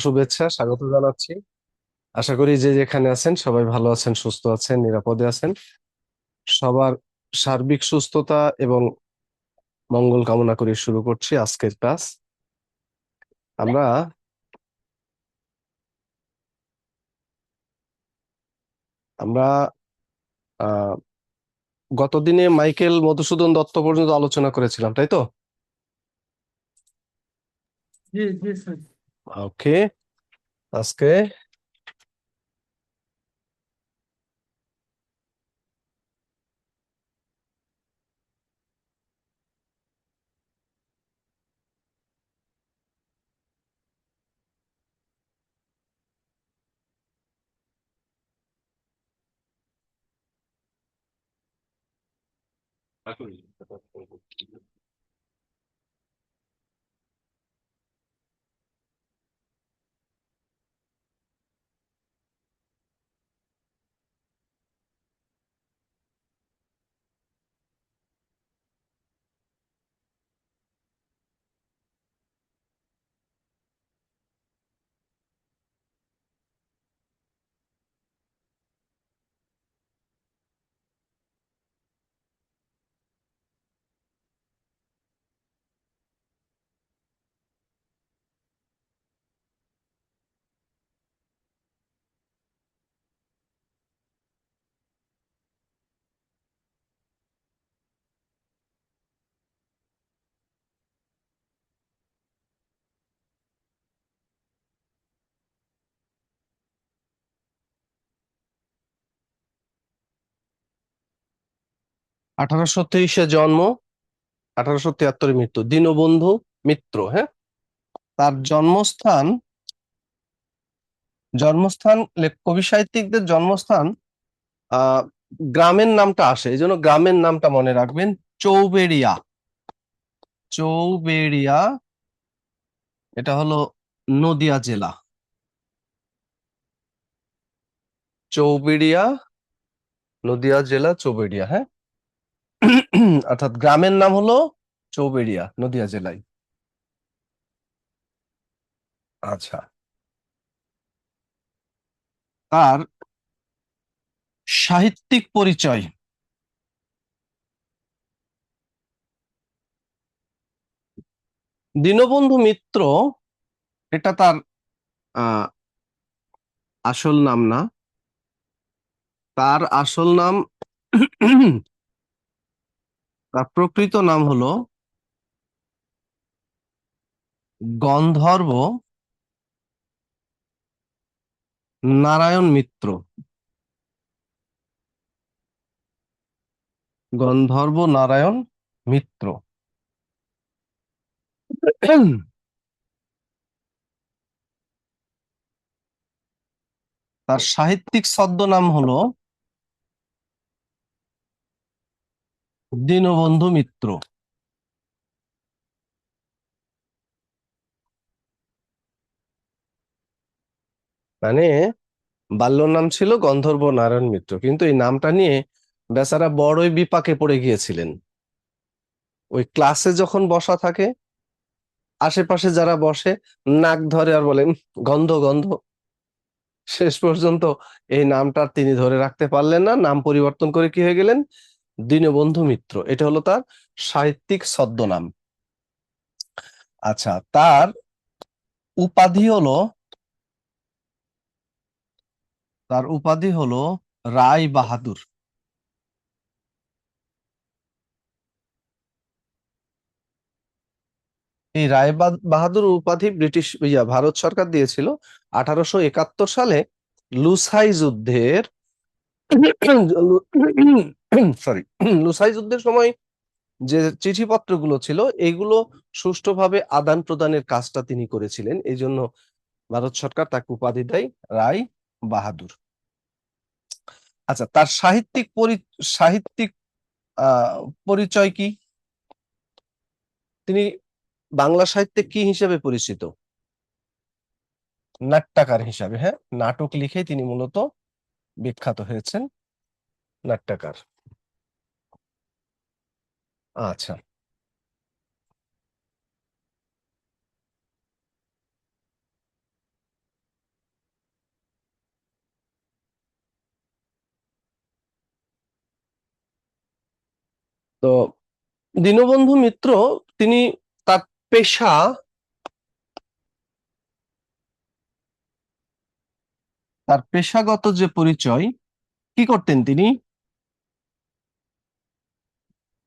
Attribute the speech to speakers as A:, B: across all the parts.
A: শুভেচ্ছা স্বাগত জানাচ্ছি। আশা করি যে যেখানে আছেন সবাই ভালো আছেন, সুস্থ আছেন, নিরাপদে আছেন। সবার সার্বিক সুস্থতা এবং মঙ্গল কামনা করে শুরু করছি আজকের ক্লাস। আমরা আমরা আহ গতদিনে মাইকেল মধুসূদন দত্ত পর্যন্ত আলোচনা করেছিলাম, তাই তো?
B: জি জি স্যার।
A: ওকে। আজকে আঠারোশো তেইশে জন্ম, 1873 মৃত্যু, দীনবন্ধু মিত্র। হ্যাঁ, তার জন্মস্থান জন্মস্থান কবি সাহিত্যিকদের জন্মস্থান আহ গ্রামের নামটা আসে, এই জন্য গ্রামের নামটা মনে রাখবেন। চৌবেড়িয়া। চৌবেড়িয়া, এটা হলো নদিয়া জেলা। চৌবেড়িয়া, নদিয়া জেলা চৌবেড়িয়া। হ্যাঁ, অর্থাৎ গ্রামের নাম হলো চৌবেড়িয়া, নদিয়া জেলায়। আচ্ছা, তার সাহিত্যিক পরিচয়। দীনবন্ধু মিত্র, এটা তার আহ আসল নাম না। তার আসল নাম তার প্রকৃত নাম হলো গন্ধর্ব নারায়ণ মিত্র। গন্ধর্ব নারায়ণ মিত্র। তার সাহিত্যিক ছদ্মনাম হলো দীনবন্ধু মিত্র। মানে বাল্য নাম ছিল গন্ধর্ব নারায়ণ মিত্র, কিন্তু এই নামটা নিয়ে বেচারা বড়ই বিপাকে পড়ে গিয়েছিলেন। ওই ক্লাসে যখন বসা থাকে, আশেপাশে যারা বসে নাক ধরে আর বলেন গন্ধ গন্ধ। শেষ পর্যন্ত এই নামটা তিনি ধরে রাখতে পারলেন না, নাম পরিবর্তন করে কি হয়ে গেলেন? দীনবন্ধু মিত্র। এটা হলো তার সাহিত্যিক ছদ্মনাম। আচ্ছা, তার উপাধি হলো রায় বাহাদুর। এই বাহাদুর উপাধি ভারত সরকার দিয়েছিল 1871 সালে লুসাই যুদ্ধের সরি, লুসাই যুদ্ধের সময় যে চিঠিপত্রগুলো ছিল, এগুলো সুষ্ঠুভাবে আদান প্রদানের কাজটা তিনি করেছিলেন, এই জন্য ভারত সরকার তাকে উপাধি দেয় রায় বাহাদুর। আচ্ছা, তার সাহিত্যিক আহ পরিচয় কি? তিনি বাংলা সাহিত্যে কি হিসেবে পরিচিত? নাট্যকার হিসাবে। হ্যাঁ, নাটক লিখে তিনি মূলত বিখ্যাত হয়েছেন, নাট্যকার। আচ্ছা, তো দীনবন্ধু মিত্র তিনি তার পেশা তার পেশাগত যে পরিচয়, কি করতেন তিনি?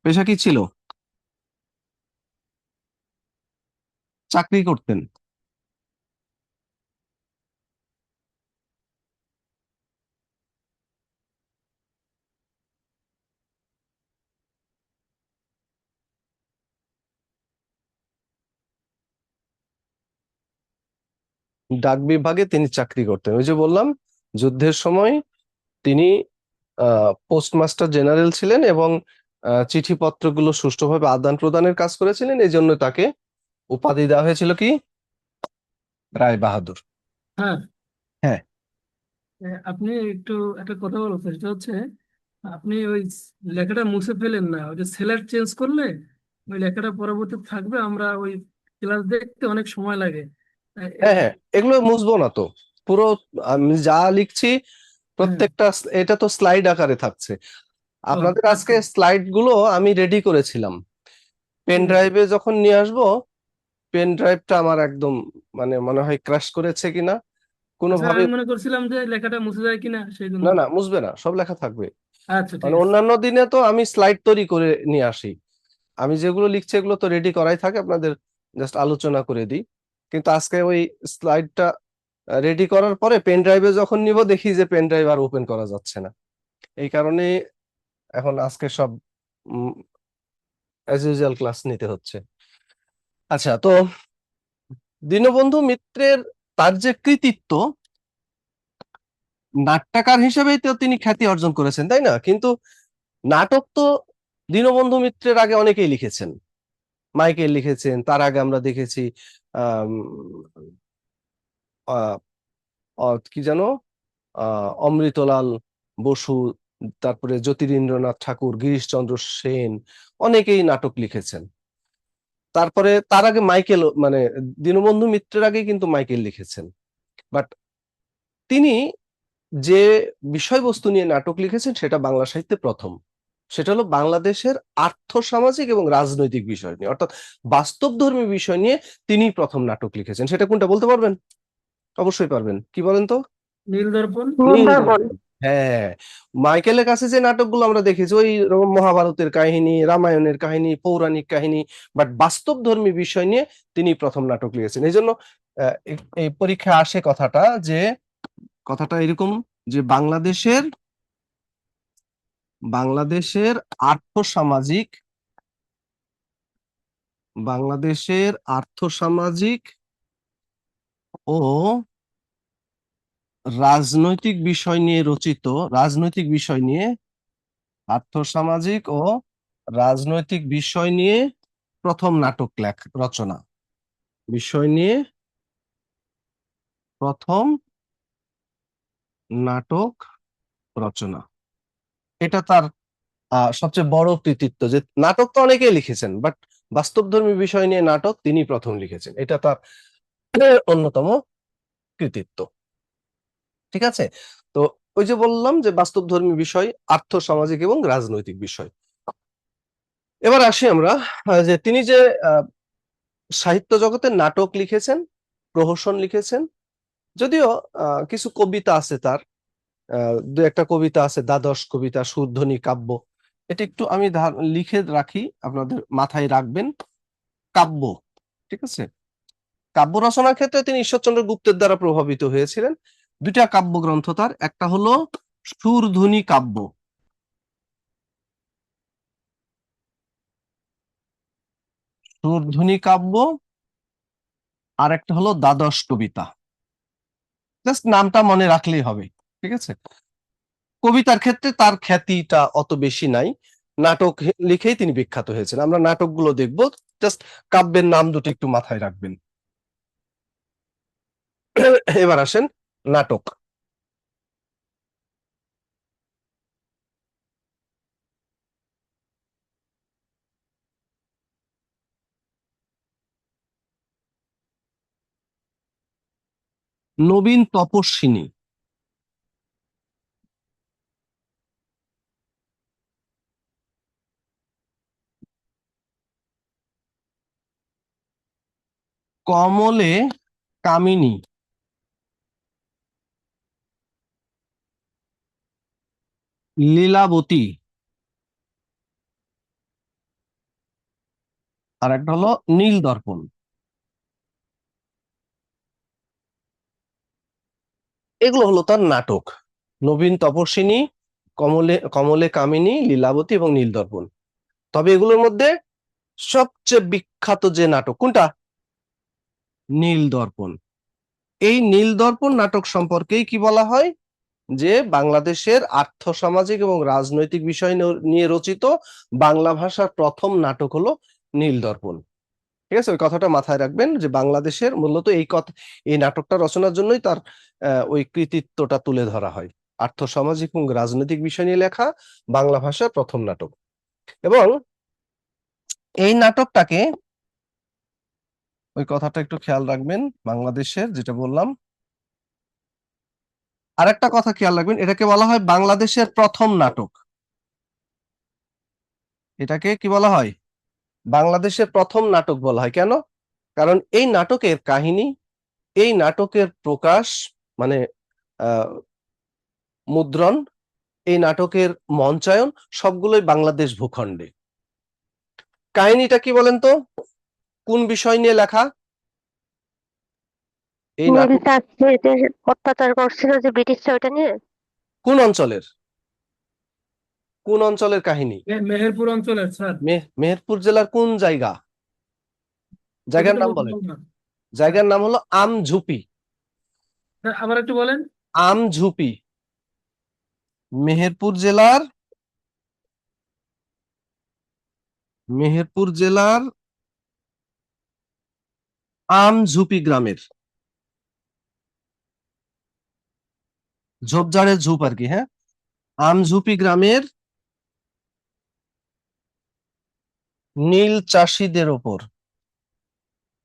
A: পেশা কি ছিল? চাকরি করতেন। ডাক বিভাগে তিনি চাকরি করতেন। ওই যে বললাম, যুদ্ধের সময় তিনি পোস্টমাস্টার জেনারেল ছিলেন এবং চিঠিপত্রগুলো সুষ্ঠুভাবে আদান প্রদানের কাজ করেছিলেন, এই জন্য তাকে উপাধি দেওয়া হয়েছিল কি, রায় বাহাদুর।
B: হ্যাঁ।
A: হ্যাঁ,
B: আপনি একটু একটা কথা বলছেন, সেটা হচ্ছে আপনি ওই লেখাটা মুছে ফেলেন না, ওই যে সেলার চেঞ্জ করলে ওই লেখাটা পরবর্তী থাকবে, আমরা ওই ক্লাস দেখতে অনেক সময় লাগে। আহ,
A: হ্যাঁ,
B: এ-
A: হ্যাঁ, এগুলো মুছবো না তো। পুরো আমি যা লিখছি
B: হ্যাঁ।
A: প্রত্যেকটা এটা তো স্লাইড আকারে থাকছে।
B: ও
A: আপনাদের আজকে
B: আচ্ছা,
A: স্লাইড গুলো আমি রেডি করেছিলাম, পেন
B: ঠিক আছে।
A: ড্রাইভে যখন নিয়ে আসবো, পেন ড্রাইভটা আমার একদম মানে মনে হয় ক্র্যাশ করেছে কিনা
B: আচ্ছা,
A: কোনোভাবে।
B: আমি মনে করছিলাম যে লেখাটা মুছে যায় কিনা সেই জন্য।
A: না, না, মুছবে না, সব লেখা থাকবে।
B: আচ্ছা, ঠিক
A: মানে
B: আছে।
A: অন্যান্য দিনে তো আমি স্লাইড তৈরি করে নিয়ে আসি, আমি যেগুলো লিখছি এগুলো তো রেডি করাই থাকে, আপনাদের জাস্ট আলোচনা করে দিই। কিন্তু আজকে ওই স্লাইডটা রেডি করার পরে পেন ড্রাইভে যখন নিব দেখি যে পেন ড্রাইভ আর ওপেন করা যাচ্ছে না। এই কারণে এখন আজকে সব অ্যাজ ইউজুয়াল ক্লাস নিতে হচ্ছে। আচ্ছা, তো দীনবন্ধু মিত্রের তার যে কৃতিত্ব, নাট্যকার হিসেবেই তো তিনি খ্যাতি অর্জন করেছেন, তাই না? কিন্তু নাটক তো দীনবন্ধু মিত্রের আগে অনেকেই লিখেছেন। মাইকেল লিখেছেন, তার আগে আমরা দেখেছি আম, আহ, কি যেন, অমৃতলাল বসু, তারপরে জ্যোতিরিন্দ্রনাথ ঠাকুর, গিরিশচন্দ্র সেন, অনেকেই নাটক লিখেছেন। তারপরে তার আগে মাইকেল, মানে দীনবন্ধু মিত্রের আগে কিন্তু মাইকেল লিখেছেন। বাট তিনি যে বিষয়বস্তু নিয়ে নাটক লিখেছেন সেটা বাংলা সাহিত্যে প্রথম। সেটা হলো বাংলাদেশের আর্থসামাজিক এবং রাজনৈতিক বিষয় নিয়ে, অর্থাৎ বাস্তবধর্মী বিষয় নিয়ে তিনি প্রথম নাটক লিখেছেন। সেটা কোনটা বলতে পারবেন? অবশ্যই পারবেন, কি বলেন তো?
B: নীল দর্পণ।
A: নীল দর্পণ। হ্যাঁ, মাইকেলের কাছে যে নাটকগুলো আমরা দেখেছি ওই রকম মহাভারতের কাহিনী, রামায়ণের কাহিনী, পৌরাণিক কাহিনী, বাট বাস্তবধর্মী বিষয় নিয়ে তিনি প্রথম নাটক লিখেছেন। এই জন্য এই পরীক্ষায় আসে কথাটা, যে কথাটা এরকম, যে বাংলাদেশের আর্থসামাজিক বাংলাদেশের আর্থসামাজিক ও রাজনৈতিক বিষয় নিয়ে রচিত, রাজনৈতিক বিষয় নিয়ে, আর্থসামাজিক ও রাজনৈতিক বিষয় নিয়ে প্রথম নাটক রচনা, বিষয় নিয়ে প্রথম নাটক রচনা, এটা তার সবচেয়ে বড় কৃতিত্ব। যে নাটক তো অনেকেই লিখেছেন, বাট বাস্তবধর্মী বিষয় নিয়ে নাটক তিনি প্রথম লিখেছেন, এটা তার অন্যতম কৃতিত্ব। ঠিক আছে? তো ওই যে বললাম যে বাস্তবধর্মী বিষয়, আর্থ সামাজিক এবং রাজনৈতিক বিষয়। এবার আসি আমরা, যে তিনি যে আহ, সাহিত্য জগতে নাটক লিখেছেন, প্রহসন লিখেছেন, যদিও কিছু কবিতা আছে তার, দু একটা কবিতা আছে, দ্বাদশ কবিতা, সুরধ্বনি কাব্য। এটা একটু আমি লিখে রাখি, আপনাদের মাথায় রাখবেন। কাব্য, ঠিক আছে? কাব্য রচনার ক্ষেত্রে তিনি ঈশ্বরচন্দ্র গুপ্তের দ্বারা প্রভাবিত হয়েছিলেন। দুইটা কাব্যগ্রন্থ তার, একটা হলো সুরধ্বনি কাব্য, সুরধ্বনি কাব্য, আর একটা হলো দ্বাদশ কবিতা। জাস্ট নামটা মনে রাখলেই হবে, ঠিক আছে? কবিতার ক্ষেত্রে তার খ্যাতিটা অত বেশি নাই, নাটক লিখেই তিনি বিখ্যাত হয়েছেন। আমরা নাটকগুলো দেখব, জাস্ট কাব্যের নাম দুটো একটু মাথায় রাখবেন। এবার আসেন নাটক। নবীন তপস্বিনী, কমলে কামিনী, লীলাবতী, আর একটা হলো নীল দর্পণ। এগুলো হলো তার নাটক। নবীন তপস্বিনী, কমলে কমলে কামিনী, লীলাবতী এবং নীল দর্পণ। তবে এগুলোর মধ্যে সবচেয়ে বিখ্যাত যে নাটক কোনটা? নীল দর্পণ। এই নীল দর্পণ নাটক সম্পর্কেই কি বলা হয়, যে বাংলাদেশের আর্থসামাজিক এবং রাজনৈতিক বিষয় নিয়ে রচিত বাংলা ভাষার প্রথম নাটক হলো নীল দর্পণ। ঠিক আছে, ওই কথাটা মাথায় রাখবেন যে বাংলাদেশের মূলত এই নাটকটা রচনার জন্যই তার ওই কৃতিত্বটা তুলে ধরা হয়। আর্থসামাজিক এবং রাজনৈতিক বিষয় নিয়ে লেখা বাংলা ভাষার প্রথম নাটক। এবং এই নাটকটাকে, ওই কথাটা একটু খেয়াল রাখবেন, বাংলাদেশের যেটা বললাম, আরেকটা কথা খেয়াল রাখবেন, এটাকে বলা হয় বাংলাদেশের প্রথম নাটক। এটাকে কি বলা হয়? বাংলাদেশের প্রথম নাটক বলা হয়। কেন? কারণ এই নাটকের কাহিনী, এই নাটকের প্রকাশ, মানে মুদ্রণ, এই নাটকের মঞ্চায়ন সবগুলোই বাংলাদেশ ভূখণ্ডে। কাহিনীটা কি বলেন তো, কোন বিষয় নিয়ে লেখা এই
C: নীল
A: নাটক?
C: চাষে যে অত্যাচার করছিল যে ব্রিটিশরা, ওইটা নিয়ে।
A: কোন অঞ্চলের, কোন অঞ্চলের কাহিনী?
B: মেহেরপুর অঞ্চলের স্যার।
A: মেহেরপুর জেলার কোন জায়গা? জায়গার
B: ওইটা
A: নাম
B: বলতে
A: বলেন।
B: পারবো না স্যার।
A: জায়গার নাম হলো আমঝুপি।
B: হ্যাঁ, আবার একটু বলেন।
A: আমঝুপি, মেহেরপুর জেলার, মেহেরপুর জেলার আমঝুপি গ্রামের, ঝোপঝাড়ের ঝুপ আর কি, হ্যাঁ, আমঝুপি গ্রামের নীল চাষীদের ওপর,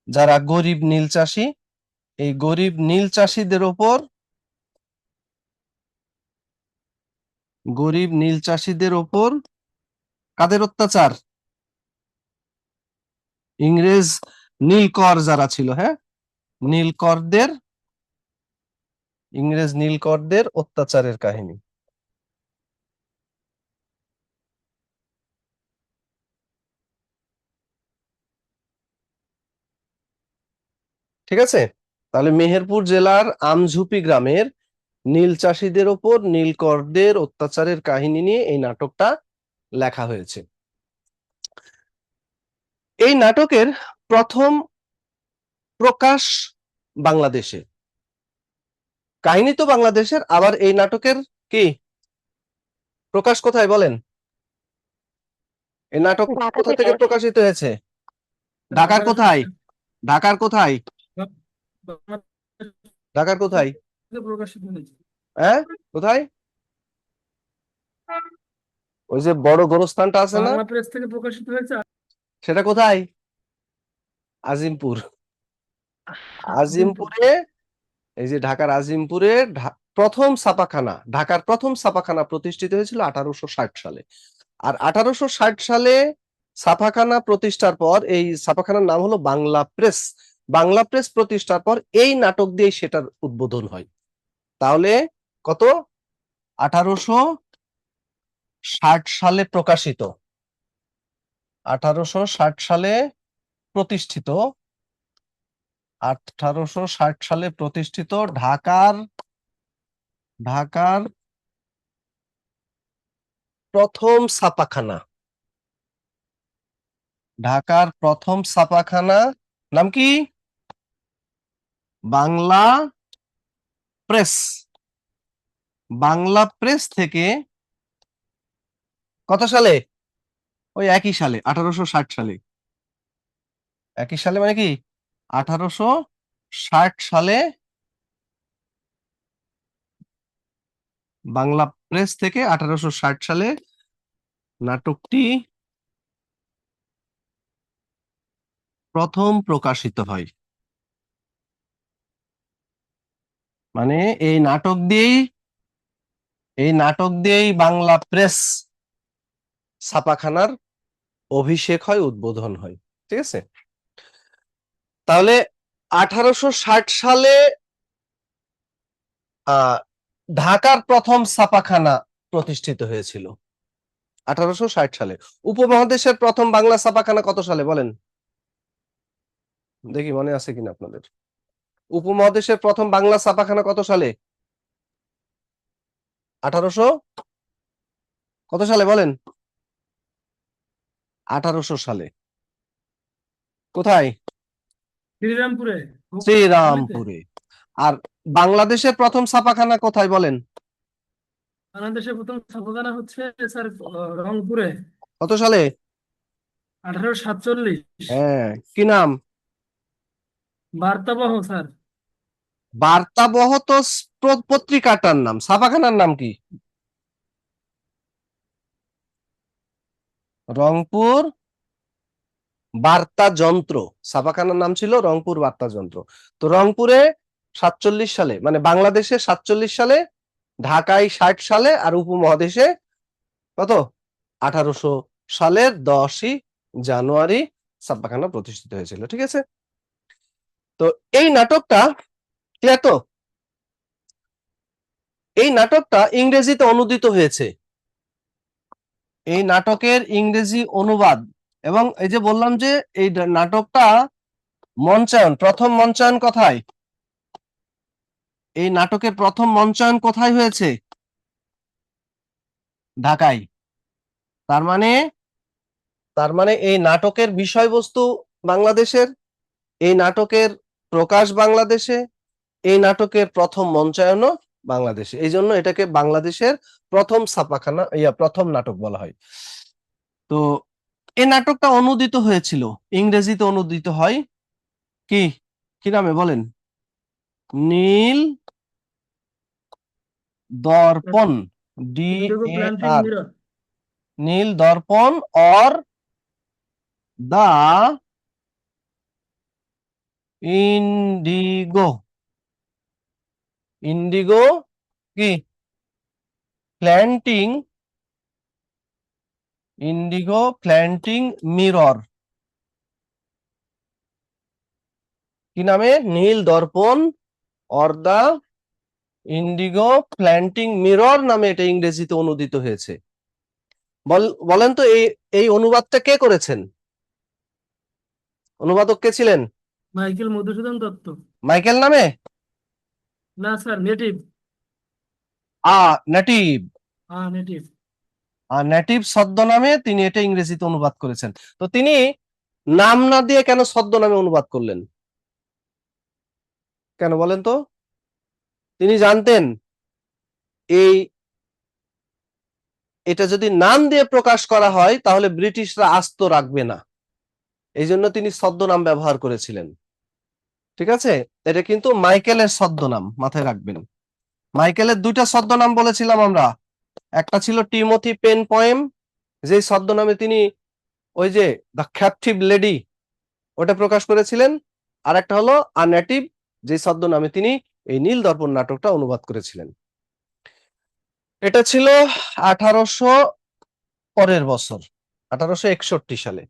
A: যারা গরিব নীল চাষী, এই গরিব নীল চাষীদের ওপর, গরিব নীল চাষীদের ওপর কাদের অত্যাচার? ইংরেজ নীলকর যারা ছিল, হ্যাঁ, নীলকরদের, ইংরেজ নীলকরদের অত্যাচারের কাহিনী। ঠিক আছে, তাহলে মেহেরপুর জেলার আমঝুপি গ্রামের নীল চাষীদের ওপর নীলকরদের অত্যাচারের কাহিনী নিয়ে এই নাটকটা লেখা হয়েছে। এই নাটকের প্রথম প্রকাশ বাংলাদেশে, কাহিনী তো বাংলাদেশের, আবার এই নাটকের কি প্রকাশ কোথায় বলেন? এই নাটক
C: ঢাকা
A: কোথা
C: থেকে।
A: থেকে প্রকাশিত হয়েছে? ঢাকার
B: বাংলাদেশের
A: কোথায়? ঢাকার কোথায়? ঢাকার কোথায়?
B: প্রকাশিত হয়েছে।
A: হ্যাঁ, কোথায়? ওই যে বড় গোরস্থানটা আছে না,
B: বাংলা প্রেস থেকে প্রকাশিত হয়েছে।
A: সেটা কোথায়? আজিমপুর।
B: আজিমপুর।
A: আজিমপুরে, এই যে ঢাকার আজিমপুরে প্রথম ছাপাখানা, ঢাকার প্রথম ছাপাখানা প্রতিষ্ঠিত হয়েছিল 1860 সালে। আর 1860 সালে ছাপাখানা প্রতিষ্ঠার পর এই ছাপাখানার নাম হলো বাংলা প্রেস। বাংলা প্রেস প্রতিষ্ঠার পর এই নাটক দিয়ে সেটার উদ্বোধন হয়। তাহলে কত? 1860 সালে প্রকাশিত, 1860 সালে প্রতিষ্ঠিত, 1860 সালে প্রতিষ্ঠিত ঢাকার, ঢাকার প্রথম ছাপাখানা, ঢাকার প্রথম ছাপাখানা নাম কি? বাংলা প্রেস। বাংলা প্রেস থেকে কত সালে? ওই একই সালে, 1860 সালে। একই সালে মানে কি 1860 সালে বাংলা প্রেস থেকে 1860 সালে নাটকটি প্রথম প্রকাশিত হয়। মানে এই নাটক দিয়েই, এই নাটক দিয়েই বাংলা প্রেস ছাপাখানার অভিষেক হয়, উদ্বোধন হয়। ঠিক আছে, তাহলে 1860 সালে ঢাকার প্রথম ছাপাখানা প্রতিষ্ঠিত হয়েছিল। 1860 সালে। উপমহাদেশের প্রথম বাংলা ছাপাখানা কত সালে বলেন? দেখি মনে আছে কিনা আপনাদের। উপমহাদেশের প্রথম বাংলা ছাপাখানা কত সালে? 1800 কত সালে বলেন? 1800 সালে। কোথায়?
B: শ্রীরামপুরে, হুগলিতে।
A: শ্রীরামপুরে। আর বাংলাদেশের প্রথম ছাপাখানা কোথায় বলেন?
B: বাংলাদেশের প্রথম ছাপাখানা হচ্ছে স্যার রংপুরে,
A: কত সালে?
B: 1847।
A: হ্যাঁ, কি নাম?
B: বার্তাবহ স্যার।
A: বার্তাবহ তো পত্রিকাটার নাম, ছাপাখানার নাম কি? রংপুর বার্তা যন্ত্র। ছাপাখানার নাম ছিল রংপুর বার্তা যন্ত্র। তো রংপুরে 47 সালে, মানে বাংলাদেশে 47 সালে, ঢাকায় 60 সালে, আর উপমহাদেশে কত? 1800 সালের 10ই জানুয়ারি ছাপাখানা প্রতিষ্ঠিত হয়েছিল। ঠিক আছে, তো এই নাটকটা ক্লিয়ার তো? এই নাটকটা ইংরেজিতে অনুদিত হয়েছে। এই নাটকের ইংরেজি অনুবাদ, এবং এই যে বললাম যে এই নাটকটা মঞ্চায়ন, প্রথম মঞ্চায়ন কোথায়? এই নাটকের প্রথম মঞ্চায়ন কোথায় হয়েছে? ঢাকায়। তার মানে এই নাটকের বিষয়বস্তু বাংলাদেশের, এই নাটকের প্রকাশ বাংলাদেশে, এই নাটকের প্রথম মঞ্চায়নও বাংলাদেশে। এই জন্য এটাকে বাংলাদেশের প্রথম ছাপাখানা, প্রথম নাটক বলা হয়। তো এই নাটকটা অনুদিত হয়েছিল, ইংরেজিতে অনুদিত হয়। কি কি নামে বলেন? Nil Darpan,
B: indigo planting
A: DAR,
B: mirror.
A: Nil Darpan, or the indigo, indigo কি প্ল্যান্টিং, ইন্ডিগো প্ল্যান্টিং মিরর। কি নামে? Nil Darpan or the indigo planting mirror নামে এটা ইংরেজিতে অনুদিত হয়েছে। বলেন তো এই এই অনুবাদটা কে করেছেন? অনুবাদক কে ছিলেন?
B: মাইকেল মধুসূদন দত্ত।
A: মাইকেল নামে?
B: না স্যার, নেটিভ।
A: নেটিভ।
B: হ্যাঁ, নেটিভ।
A: নেটিভ ছদ্মনামে তিনি এটা ইংরেজিতে অনুবাদ করেছেন। তো তিনি নাম না দিয়ে কেন ছদ্মনামে অনুবাদ করলেন? কেন বলেন তো? তিনি জানতেন এই এটা যদি নাম দিয়ে প্রকাশ করা হয় তাহলে ব্রিটিশরা আস্ত রাখবে না, এই জন্য তিনি ছদ্মনাম ব্যবহার করেছিলেন। ঠিক আছে, এটা কিন্তু মাইকেলের ছদ্মনাম, মাথায় রাখবেন। মাইকেলের দুইটা ছদ্মনাম বলেছিলাম আমরা, একটা ছিল টিমোথি পেন পয়েম, যে ছদ্মনামে তিনি ওই যে দ্য ক্যাপটিভ লেডি ওটা প্রকাশ করেছিলেন, আর একটা হলো আ নেটিভ, যে ছদ্মনামে তিনি এই নীল দর্পণ নাটকটা অনুবাদ করেছিলেন। এটা ছিল 1800 পরের বছর, 1861 সালে।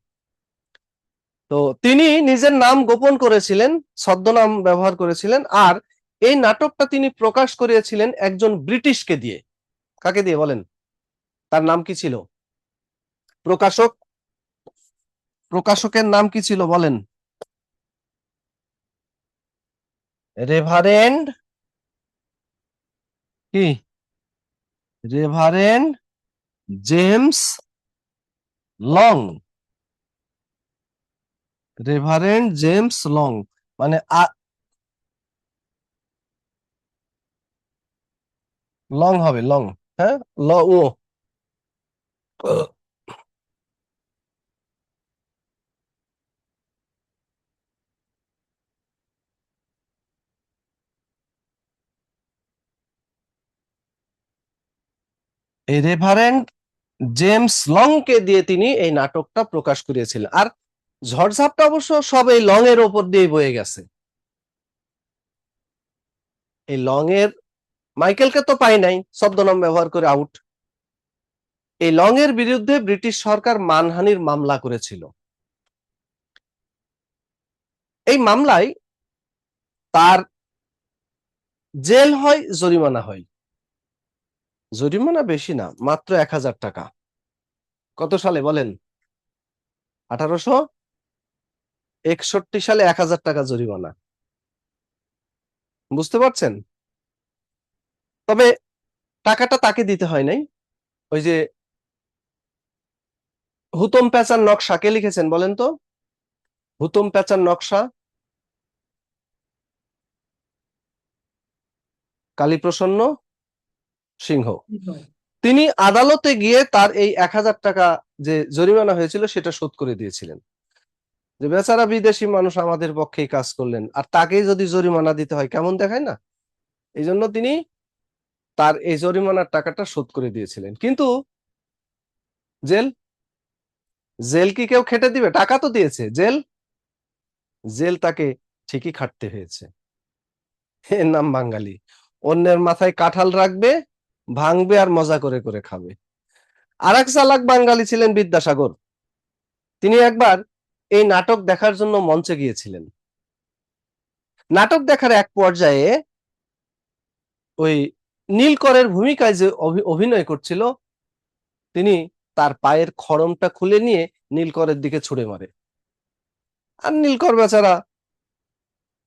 A: তো তিনি নিজের নাম গোপন করেছিলেন, ছদ্মনাম ব্যবহার করেছিলেন, আর এই নাটকটা তিনি প্রকাশ করিয়েছিলেন একজন ব্রিটিশকে দিয়ে। কাকে দিয়ে বলেন? তার নাম কি ছিল? প্রকাশকের নাম কি ছিল বলেন? রেভারেন্ড কি? Reverend James long. Reverend James long, মানে লং হবে, লং। হ্যাঁ, ল ও। এই রেভারেন্ড জেমস লং কে দিয়ে তিনি এই নাটকটা প্রকাশ করিয়েছিলেন। আর ঝড়ঝাপটা অবশ্য সব এই লং এর ওপর দিয়ে বয়ে গেছে। এই লং এর, মাইকেলকে তো পাই নাই, ছদ্মনাম ব্যবহার করে আউট। এই লং এর বিরুদ্ধে ব্রিটিশ সরকার মানহানির মামলা করেছিল। এই মামলায় তার জেল হয়, জরিমানা হয়। জরিমানা বেশি না, মাত্র 1000 টাকা। কত সালে বলেন? 1861 সালে 1000 টাকা জরিমানা। বুঝতে পারছেন? তবে টাকাটা তাকে দিতে হয় নাই। ওই যে হুতম প্যাঁচার নকশা কে লিখেছেন বলেন তো? হুতম প্যাঁচার নকশা কালীপ্রসন্ন সিংহ। তিনি আদালতে গিয়ে তার এই 1000 টাকা যে জরিমানা হয়েছিল সেটা শোধ করে দিয়েছিলেন। যে বেচারা বিদেশি মানুষ আমাদের পক্ষেই কাজ করলেন, আর তাকেই যদি জরিমানা দিতে হয় কেমন দেখায় না? এই জন্য তিনি তার এই জরিমানার টাকাটা শোধ করে দিয়েছিলেন। কিন্তু জেল, জেল কি কেউ খেটে দিবে? টাকা তো দিয়েছে। জেল, জেল তাকে ঠিকই খাটতে হয়েছে। এর নাম বাঙালি। অন্যের মাথায় কাঁঠাল রাখবে, ভাঙবে আর মজা করে করে খাবে। আর এক চালাক বাঙালি ছিলেন বিদ্যাসাগর। তিনি একবার এই নাটক দেখার জন্য মঞ্চে গিয়েছিলেন। নাটক দেখার এক পর্যায়ে ওই নীলকরের ভূমিকায় যে অভিনয় করছিল, তিনি তার পায়ের খড়মটা খুলে নিয়ে নীলকরের দিকে ছুড়ে মারে। আর নীলকর বেচারা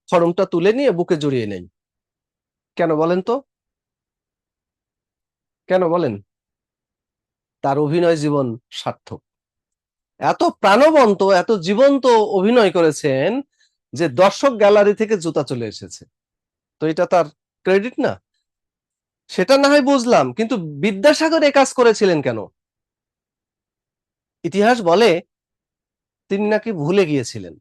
A: খড়মটা তুলে নিয়ে বুকে জড়িয়ে নেয়। কেন বলেন তো? কেন বলেন? তার অভিনয় জীবন সার্থক। এত প্রাণবন্ত, এত জীবন্ত অভিনয় করেছেন যে দর্শক গ্যালারি থেকে জুতা চলে এসেছে। তো এটা তার ক্রেডিট না? সেটা না হয় বুঝলাম, কিন্তু বিদ্যাসাগর এ কাজ করেছিলেন কেন? ইতিহাস বলে তিনি নাকি ভুলে গিয়েছিলেন,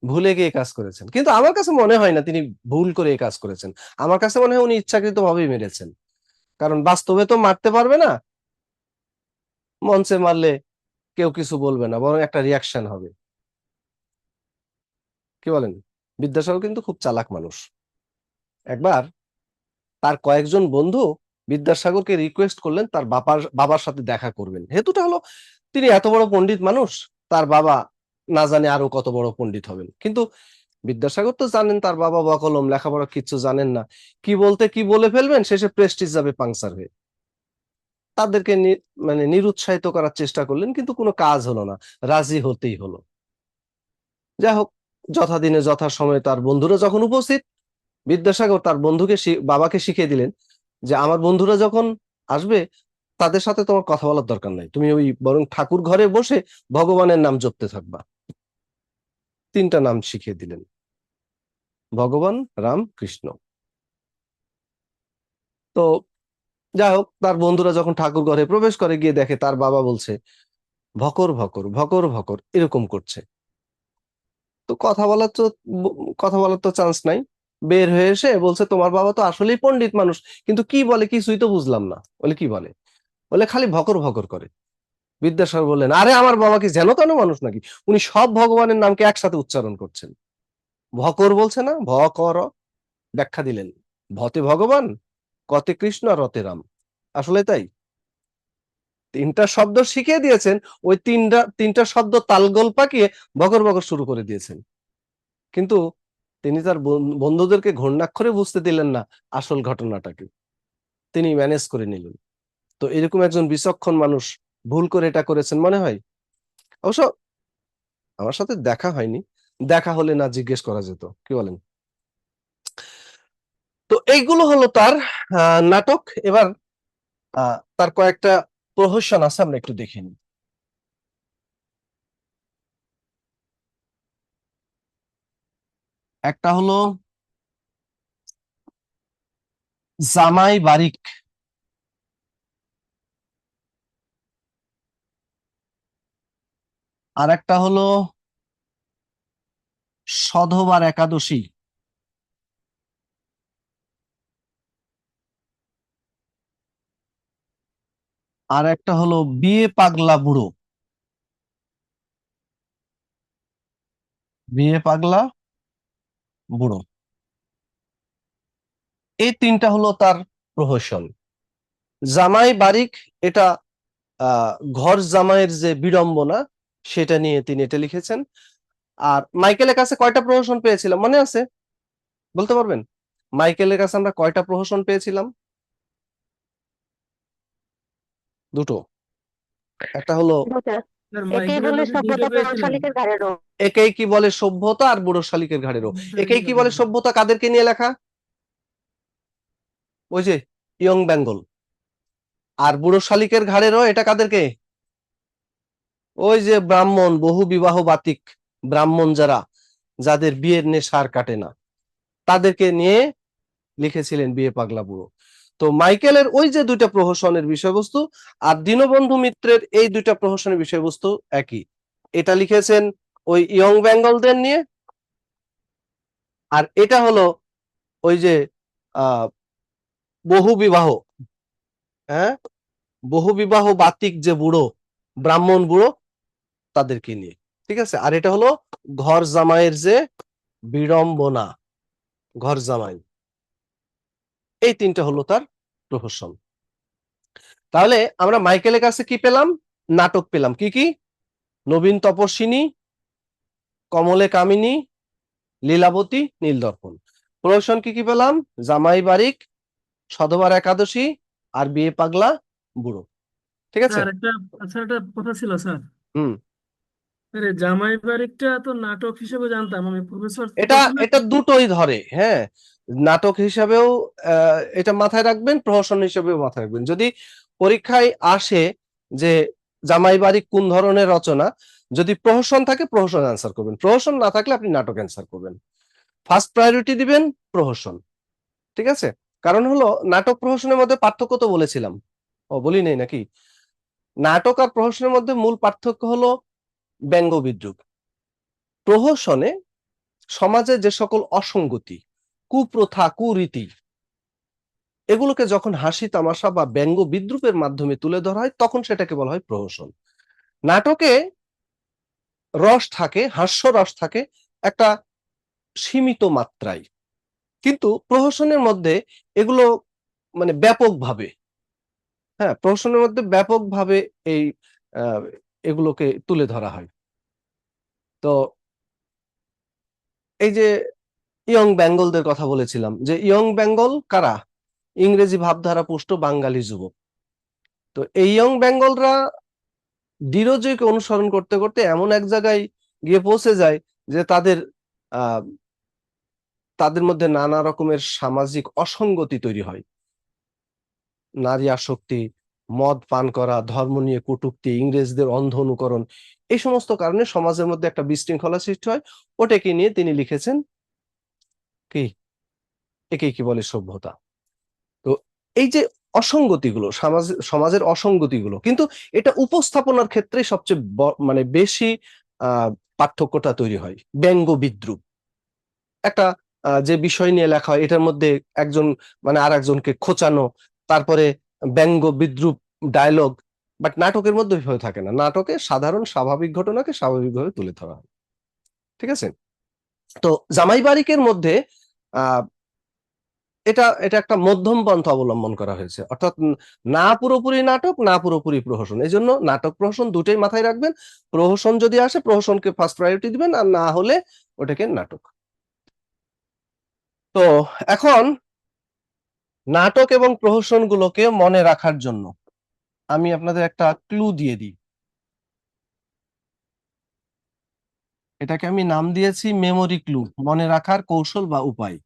A: ভুলে গিয়ে কাজ করেছেন। কিন্তু আমার কাছে মনে হয় না তিনি ভুল করে এই কাজ করেছেন। আমার কাছে মনে হয় উনি ইচ্ছাকৃতভাবেই মেরেছেন। কারণ বাস্তবে তো মারতে পারবে না, মঞ্চে মারলে কেউ কিছু বলবে না, বরং একটা রিয়াকশন হবে। কি বলেন? বিদ্যাসাগর কিন্তু খুব চালাক মানুষ। একবার তার কয়েকজন বন্ধু বিদ্যাসাগরকে রিকোয়েস্ট করলেন তার বাবার সাথে দেখা করবেন। হেতুটা হলো তিনি এত বড় পণ্ডিত মানুষ, তার বাবা না জানে আরো কত বড় পণ্ডিত হবেন। কিন্তু বিদ্যাসাগর তো জানেন তার বাবা বকলম, লেখাপড়া কিচ্ছু জানেন না, কি বলতে কি বলে ফেলবেন, শেষে প্রেস্টিজ যাবে পাংচার হয়ে। তাদেরকে মানে নিরুৎসাহিত করার চেষ্টা করলেন, কিন্তু কোনো কাজ হলো না, রাজি হতেই হলো। যাই হোক, যথাদিনে যথা সময়ে তার বন্ধুরা যখন উপস্থিত, বিদ্যাসাগর তার বন্ধুকে বাবাকে শিখিয়ে দিলেন যে আমার বন্ধুরা যখন আসবে তাদের সাথে তোমার কথা বলার দরকার নাই, তুমি ওই বরং ঠাকুর ঘরে বসে ভগবানের নাম জপতে থাকবা। 3টা নাম শিখিয়ে দিলেন: ভগবান, রাম, কৃষ্ণ। তো যাই হোক, তার বন্ধুরা যখন ঠাকুর ঘরে প্রবেশ করে, গিয়ে দেখে তার বাবা বলছে ভকর ভকর ভকর ভকর এরকম করছে। তো কথা বলার তো চান্স নাই। বের হয়ে এসে বলছে তোমার বাবা তো আসলেই পণ্ডিত মানুষ, কিন্তু কি বলে কিছুই তো বুঝলাম না। বলে কি বলে? বলে খালি ভকর ভকর করে। বিদ্যাসাগর বললেন আরে আমার বাবা কি যেন তেন মানুষ নাকি? উনি সব ভগবানের নামকে একসাথে উচ্চারণ করছেন। ভকর বলছে না, ভকর। ব্যাখ্যা দিলেন, ভতে ভগবান, কতে কৃষ্ণ আর রতে রাম। আসলে তাই 3টা শব্দ শিখিয়ে দিয়েছেন, ওই তিনটা শব্দ তালগোল পাকিয়ে বকর বকর শুরু করে দিয়েছেন। কিন্তু তিনি তার বন্ধুদেরকে ঘূর্ণাক্ষরে বুঝতে দিলেন না আসল ঘটনাটা কি। তিনি ম্যানেজ করে নিলেন। তো এরকম একজন বিচক্ষণ মানুষ ভুল করে এটা করেছেন মনে হয়? অবশ্য আমার সাথে দেখা হয়নি, দেখা হলে না জিজ্ঞেস করা যেত। কি বলেন? তো এইগুলো হলো তার নাটক। এবার তার কয়েকটা প্রহসন আছে, আমরা একটু দেখে নিই। একটা হলো জামাই বারিক, আর একটা হলো সধবার একাদশী, আর একটা হলো বিয়ে পাগলা বুড়ো। বিয়ে পাগলা বুড়ো, এই 3টা হলো তার প্রহসন। জামাই বারিক, এটা ঘর জামাইয়ের যে বিড়ম্বনা সেটা নিয়ে তিনি এটা লিখেছেন। আর মাইকেলের কাছে কয়টা প্রহসন পেয়েছিলাম মনে আছে? বলতে পারবেন? মাইকেলের কাছে আমরা কয়টা প্রহসন পেয়েছিলাম? দুটো। একটা হলো
C: দুটা।
B: স্যার
C: একেই
B: মাইকেলের
C: বলে
B: কাছে দুইটা
C: সভ্যতা, বুড়ো
B: পেয়েছিলাম।
C: শালিকের ঘাড়ে রোগ।
A: একেই কি বলে সভ্যতা আর বুড়ো শালিকের ঘাড়ে রোগ।
B: দুইটা
A: একেই কি
B: ছিল,
A: বলে
B: হ্যাঁ।
A: সভ্যতা কাদেরকে নিয়ে লেখা? ওই যে ইয়ং বেঙ্গল। আর বুড়ো শালিকের ঘাড়েরও এটা কাদেরকে? ওই যে ব্রাহ্মণ, বহু বিবাহ বাতিক ব্রাহ্মণ, যাদের বিয়ের নেশা আর কাটে না, তাদেরকে নিয়ে লিখেছিলেন বিয়ে পাগলা বুড়ো। তো মাইকেলের ওই যে দুইটা প্রহসনের বিষয়বস্তু আর দীনবন্ধু মিত্রের এই দুইটা প্রহসনের বিষয়বস্তু একই। এটা লিখেছেন ওই ইয়ং বেঙ্গলদের নিয়ে, আর এটা হলো ওই যে আহ বহু বিবাহ, হ্যাঁ, বহু বিবাহ বাতিক যে বুড়ো, ব্রাহ্মণ বুড়ো, তাদেরকে নিয়ে। ঠিক আছে। আর এটা হলো ঘর জামাইয়ের যে বিড়ম্বনা, ঘর জামাই। এই তিনটা হলো তার প্রহসন। তাহলে আমরা মাইকেলের কাছে কি পেলাম? নাটক পেলাম। কি কি? নবীন তপস্বিনী, কমলে কামিনী, লীলাবতী, নীলদর্পণ। প্রহসন কি কি পেলাম? জামাই বারিক, সধবার একাদশী, আর বিয়ে পাগলা বুড়ো। ঠিক আছে।
B: স্যার একটা কথা ছিল স্যার।
A: হুম।
B: আরে জামাই বাড়িটা তো নাটক হিসেবে জানতাম আমি, প্রফেসর তো
A: এটা
B: বলছিলেন।
A: এটা দুটোই ধরে, হ্যাঁ। নাটক হিসাবেও এটা মাথায় রাখবেন, প্রহসন হিসেবেও মাথায় রাখবেন। যদি পরীক্ষায় আসে যে জামাই বাড়ি কোন ধরনের রচনা, যদি প্রহসন থাকে প্রহসন অ্যান্সার করবেন, প্রহসন না থাকলে আপনি নাটক অ্যান্সার করবেন। ফার্স্ট প্রায়োরিটি দিবেন প্রহসন। ঠিক আছে। কারণ হলো নাটক প্রহসনের মধ্যে পার্থক্য তো বলেছিলাম, ও বলি নেই নাকি? নাটক আর প্রহসনের মধ্যে মূল পার্থক্য হলো ব্যঙ্গ বিদ্রুপ। প্রহসনে সমাজে যে সকল অসঙ্গতি, কুপ্রথা, কুরীতি, এগুলোকে যখন হাসি তামাশা বা ব্যঙ্গ বিদ্রুপের মাধ্যমে তুলে ধরা হয় তখন সেটাকে বলা হয় প্রহসন। নাটকে রস থাকে, হাস্য রস থাকে একটা সীমিত মাত্রায়, কিন্তু প্রহসনের মধ্যে এগুলো মানে ব্যাপকভাবে, হ্যাঁ, প্রহসনের মধ্যে ব্যাপকভাবে এই আহ, এগুলোকে তুলে ধরা হয়। তো এই যে ইয়ং বেঙ্গলদের কথা বলেছিলাম, যে ইয়ং বেঙ্গল কারা? ইংরেজি ভাবধারা পুষ্ট বাঙালি যুবক। তো এই ইয়ং বেঙ্গলরা ডিরোজিকে অনুসরণ করতে করতে এমন এক জায়গায় গিয়ে পৌঁছে যায় যে আহ তাদের মধ্যে নানা রকমের সামাজিক অসঙ্গতি তৈরি হয়। নারী আসক্তি, মদ পান করা, ধর্ম নিয়ে কটূক্তি, ইংরেজদের অন্ধ অনুকরণ, এই সমস্ত কারণে সমাজের মধ্যে একটা বিশৃঙ্খলা সৃষ্টি হয়। ওটাকে নিয়ে তিনি লিখেছেন কি, একেই কি বলে সভ্যতা। তো এই যে অসঙ্গতিগুলো, সমাজের অসঙ্গতিগুলো, কিন্তু এটা উপস্থাপনার ক্ষেত্রে সবচেয়ে মানে বেশি আহ পার্থক্যটা তৈরি হয়। ব্যঙ্গ বিদ্রুপ একটা যে বিষয় নিয়ে লেখা হয় এটার মধ্যে একজন মানে আর একজনকে খোঁচানো, তারপরে ব্যঙ্গ বিদ্রুপ, ডায়লগ। বাট নাটকের মধ্যে হয়ে থাকে না, নাটকে সাধারণ স্বাভাবিক ঘটনাকে স্বাভাবিকভাবে তুলে ধরা হয়। ঠিক আছে। তো জামাই বারিকের মধ্যে আহ এটা এটা একটা মধ্যম পন্থা অবলম্বন করা হয়েছে, অর্থাৎ না পুরোপুরি নাটক, না পুরোপুরি প্রহসন। এই জন্য নাটক প্রহসন দুটোই মাথায় রাখবেন। প্রহসন যদি আসে প্রহসনকে ফার্স্ট প্রায়োরিটি দিবেন, আর না হলে ওটাকে নাটক। তো এখন নাটক এবং প্রহসন গুলোকে মনে রাখার জন্য আমি আপনাদের একটা ক্লু দিয়ে দিই। এটাকে আমি নাম দিয়েছি মেমোরি ক্লু, মনে রাখার কৌশল বা উপায়।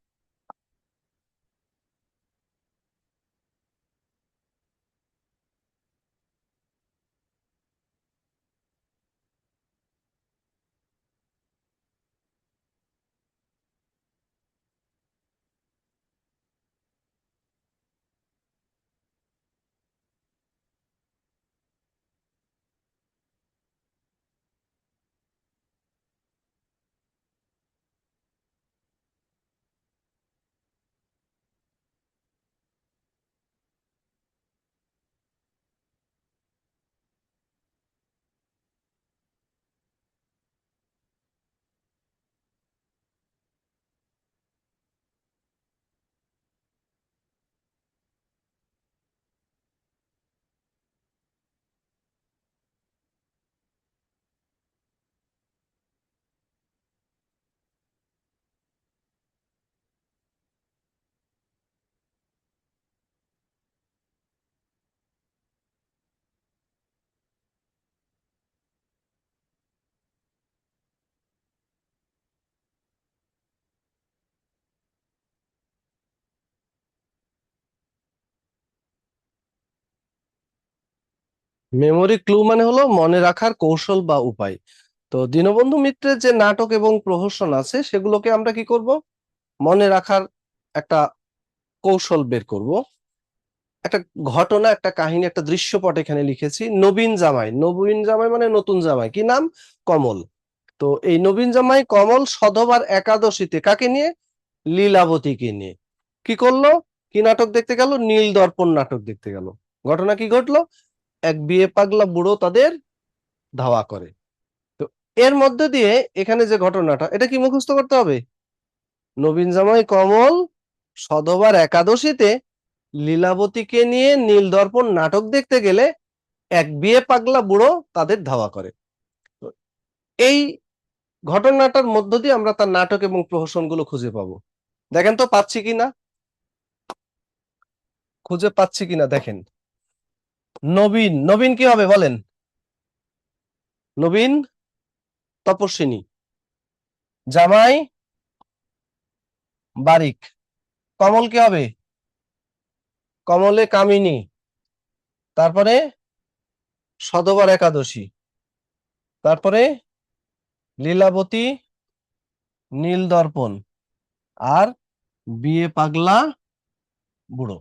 A: মেমোরি ক্লু মানে হলো মনে রাখার কৌশল বা উপায়। তো দীনবন্ধু মিত্রের যে নাটক এবং প্রহসন আছে সেগুলোকে আমরা কি করব, মনে রাখার একটা কৌশল বের করব। একটা ঘটনা, একটা কাহিনী, একটা দৃশ্যপট এখানে লিখেছি। নবীন জামাই, নবীন জামাই মানে নতুন জামাই, কি নাম? কমল। তো এই নবীন জামাই কমল সধবার একাদশীতে কাকে নিয়ে? লীলাবতীকে নিয়ে কি করলো? কি নাটক দেখতে গেল? নীল দর্পণ নাটক দেখতে গেল। ঘটনা কি ঘটলো? এক বিয়ে পাগলা বুড়ো তাদের ধাওয়া করে। তো এর মধ্যে দিয়ে এখানে যে ঘটনাটা, এটা কি মুখস্থ করতে হবে? নবীন জামাই কমল সধবার একাদশীতে লীলাবতীকে নিয়ে নীল দর্পণ নাটক দেখতে গেলে এক বিয়ে পাগলা বুড়ো তাদের ধাওয়া করে। তো এই ঘটনাটার মধ্য দিয়ে আমরা তার নাটক এবং প্রহসন গুলো খুঁজে পাবো। দেখেন তো পাচ্ছি কিনা, খুঁজে পাচ্ছি কিনা দেখেন। নবীন, নবীন কি হবে বলেন? নবীন তপস্বিনী, জামাই বারিক। কমল কি হবে? কমলে কামিনী। তারপরে সধবার একাদশী, তারপরে লীলাবতী নীল দর্পণ, আর বিয়ে পাগলা বুড়ো।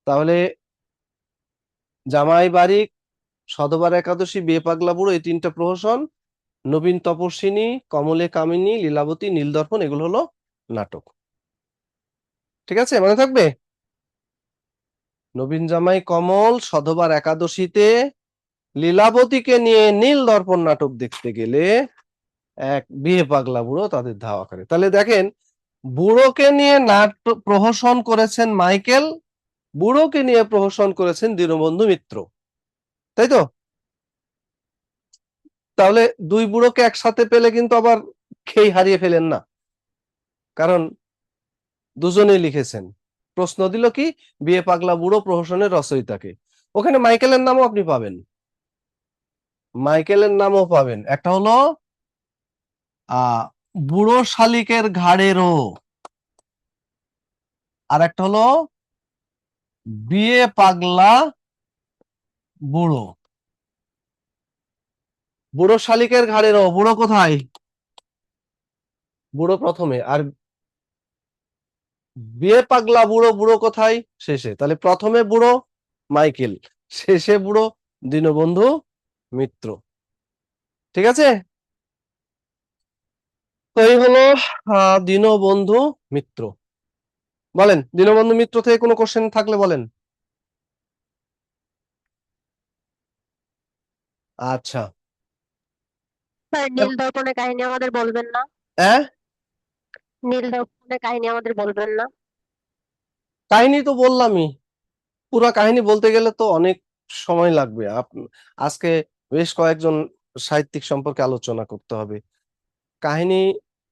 A: তাহলে জামাই বারিক, সধবার একাদশী, বিয়ে পাগলা বুড়ো, এই তিনটা প্রহসন। নবীন তপস্বিনী, কমলে কামিনী, লীলাবতী নীল দর্পণ, এগুলো হলো নাটক। ঠিক আছে, মনে থাকবে? নবীন জামাই কমল সধবার একাদশীতে লীলাবতীকে নিয়ে নীল দর্পণ নাটক দেখতে গেলে এক বিয়ে পাগলা বুড়ো তাদের ধাওয়া করে। তাহলে দেখেন, বুড়োকে নিয়ে নাটক প্রহসন করেছেন মাইকেল, বুড়োকে নিয়ে প্রহসন করেছেন দীনবন্ধু মিত্র, তাই তো? তাহলে দুই বুড়োকে একসাথে পেলে কিন্তু আবার খেই হারিয়ে ফেলেন না, কারণ দুজনেই লিখেছেন। প্রশ্ন দিল কি? বিয়ে পাগলা বুড়ো প্রহসনের রচয়িতাকে। ওখানে মাইকেলের নামও আপনি পাবেন, মাইকেলের নামও পাবেন। একটা হলো বুড়ো শালিকের ঘাড়েরও, আর একটা হলো বিয়ে পাগলা বুড়ো। বুড়ো শালিকের ঘাড়েরও, বুড়ো কোথায়? বুড়ো প্রথমে, আর বিয়ে পাগলা বুড়ো, বুড়ো কোথায়? শেষে। তাহলে প্রথমে বুড়ো মাইকেল, শেষে বুড়ো দীনবন্ধু মিত্র। ঠিক আছে, তো এই হলো দীনবন্ধু মিত্র। বলেন, দীনবন্ধু মিত্র থেকে কোনো কোশ্চেন থাকলে বলেন। আচ্ছা,
C: স্যার, নীল দর্পণের কাহিনী আমাদের বলবেন না?
A: হ্যাঁ,
C: নীল দর্পণের কাহিনী আমাদের বলবেন না?
A: কাহিনী তো বললামই। পুরো কাহিনী বলতে গেলে তো অনেক সময় লাগবে। আজকে বেশ কয়েকজন সাহিত্যিক সম্পর্কে আলোচনা করতে হবে। কাহিনী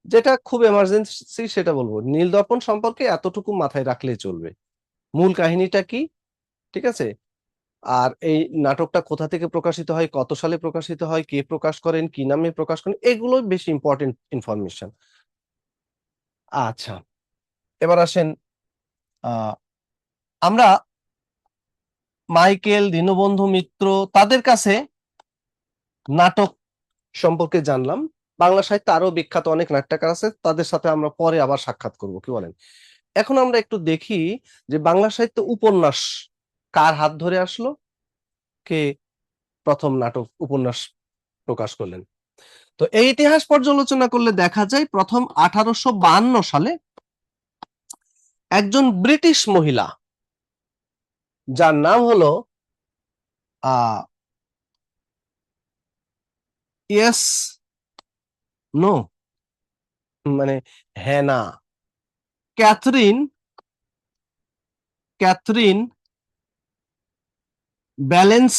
A: যেটা খুব এমার্জেন্সি সেটা বলবো। নীল দর্পণ সম্পর্কে এতটুকু মাথায় রাখলেই চলবে, মূল কাহিনীটা কি। ঠিক আছে, আর এই নাটকটা কোথা থেকে প্রকাশিত হয়, কত সালে প্রকাশিত হয়, কে প্রকাশ করেন, কি নামে প্রকাশ করেন, এগুলো বেশি ইম্পর্টেন্ট ইনফরমেশন। আচ্ছা, এবার আসেন, আহ আমরা মাইকেল, দীনবন্ধু মিত্র, তাদের কাছে নাটক সম্পর্কে জানলাম। বাংলা সাহিত্যে আরো বিখ্যাত অনেক নাট্যকার আছে, তাদের সাথে আমরা পরে আবার সাক্ষাৎ করব, কি বলেন? এখন আমরা একটু দেখি যে বাংলা সাহিত্য উপন্যাস কার হাত ধরে আসলো, কে প্রথম নাটক উপন্যাস প্রকাশ করলেন। তো এই ইতিহাস পর্যালোচনা করলে দেখা যায় প্রথম 1852 সালে একজন ব্রিটিশ মহিলা, যার নাম হলো আহ ইয়েস নো, মানে হ্যাঁ না, ক্যাথরিন, ক্যাথরিন ব্যালেন্স,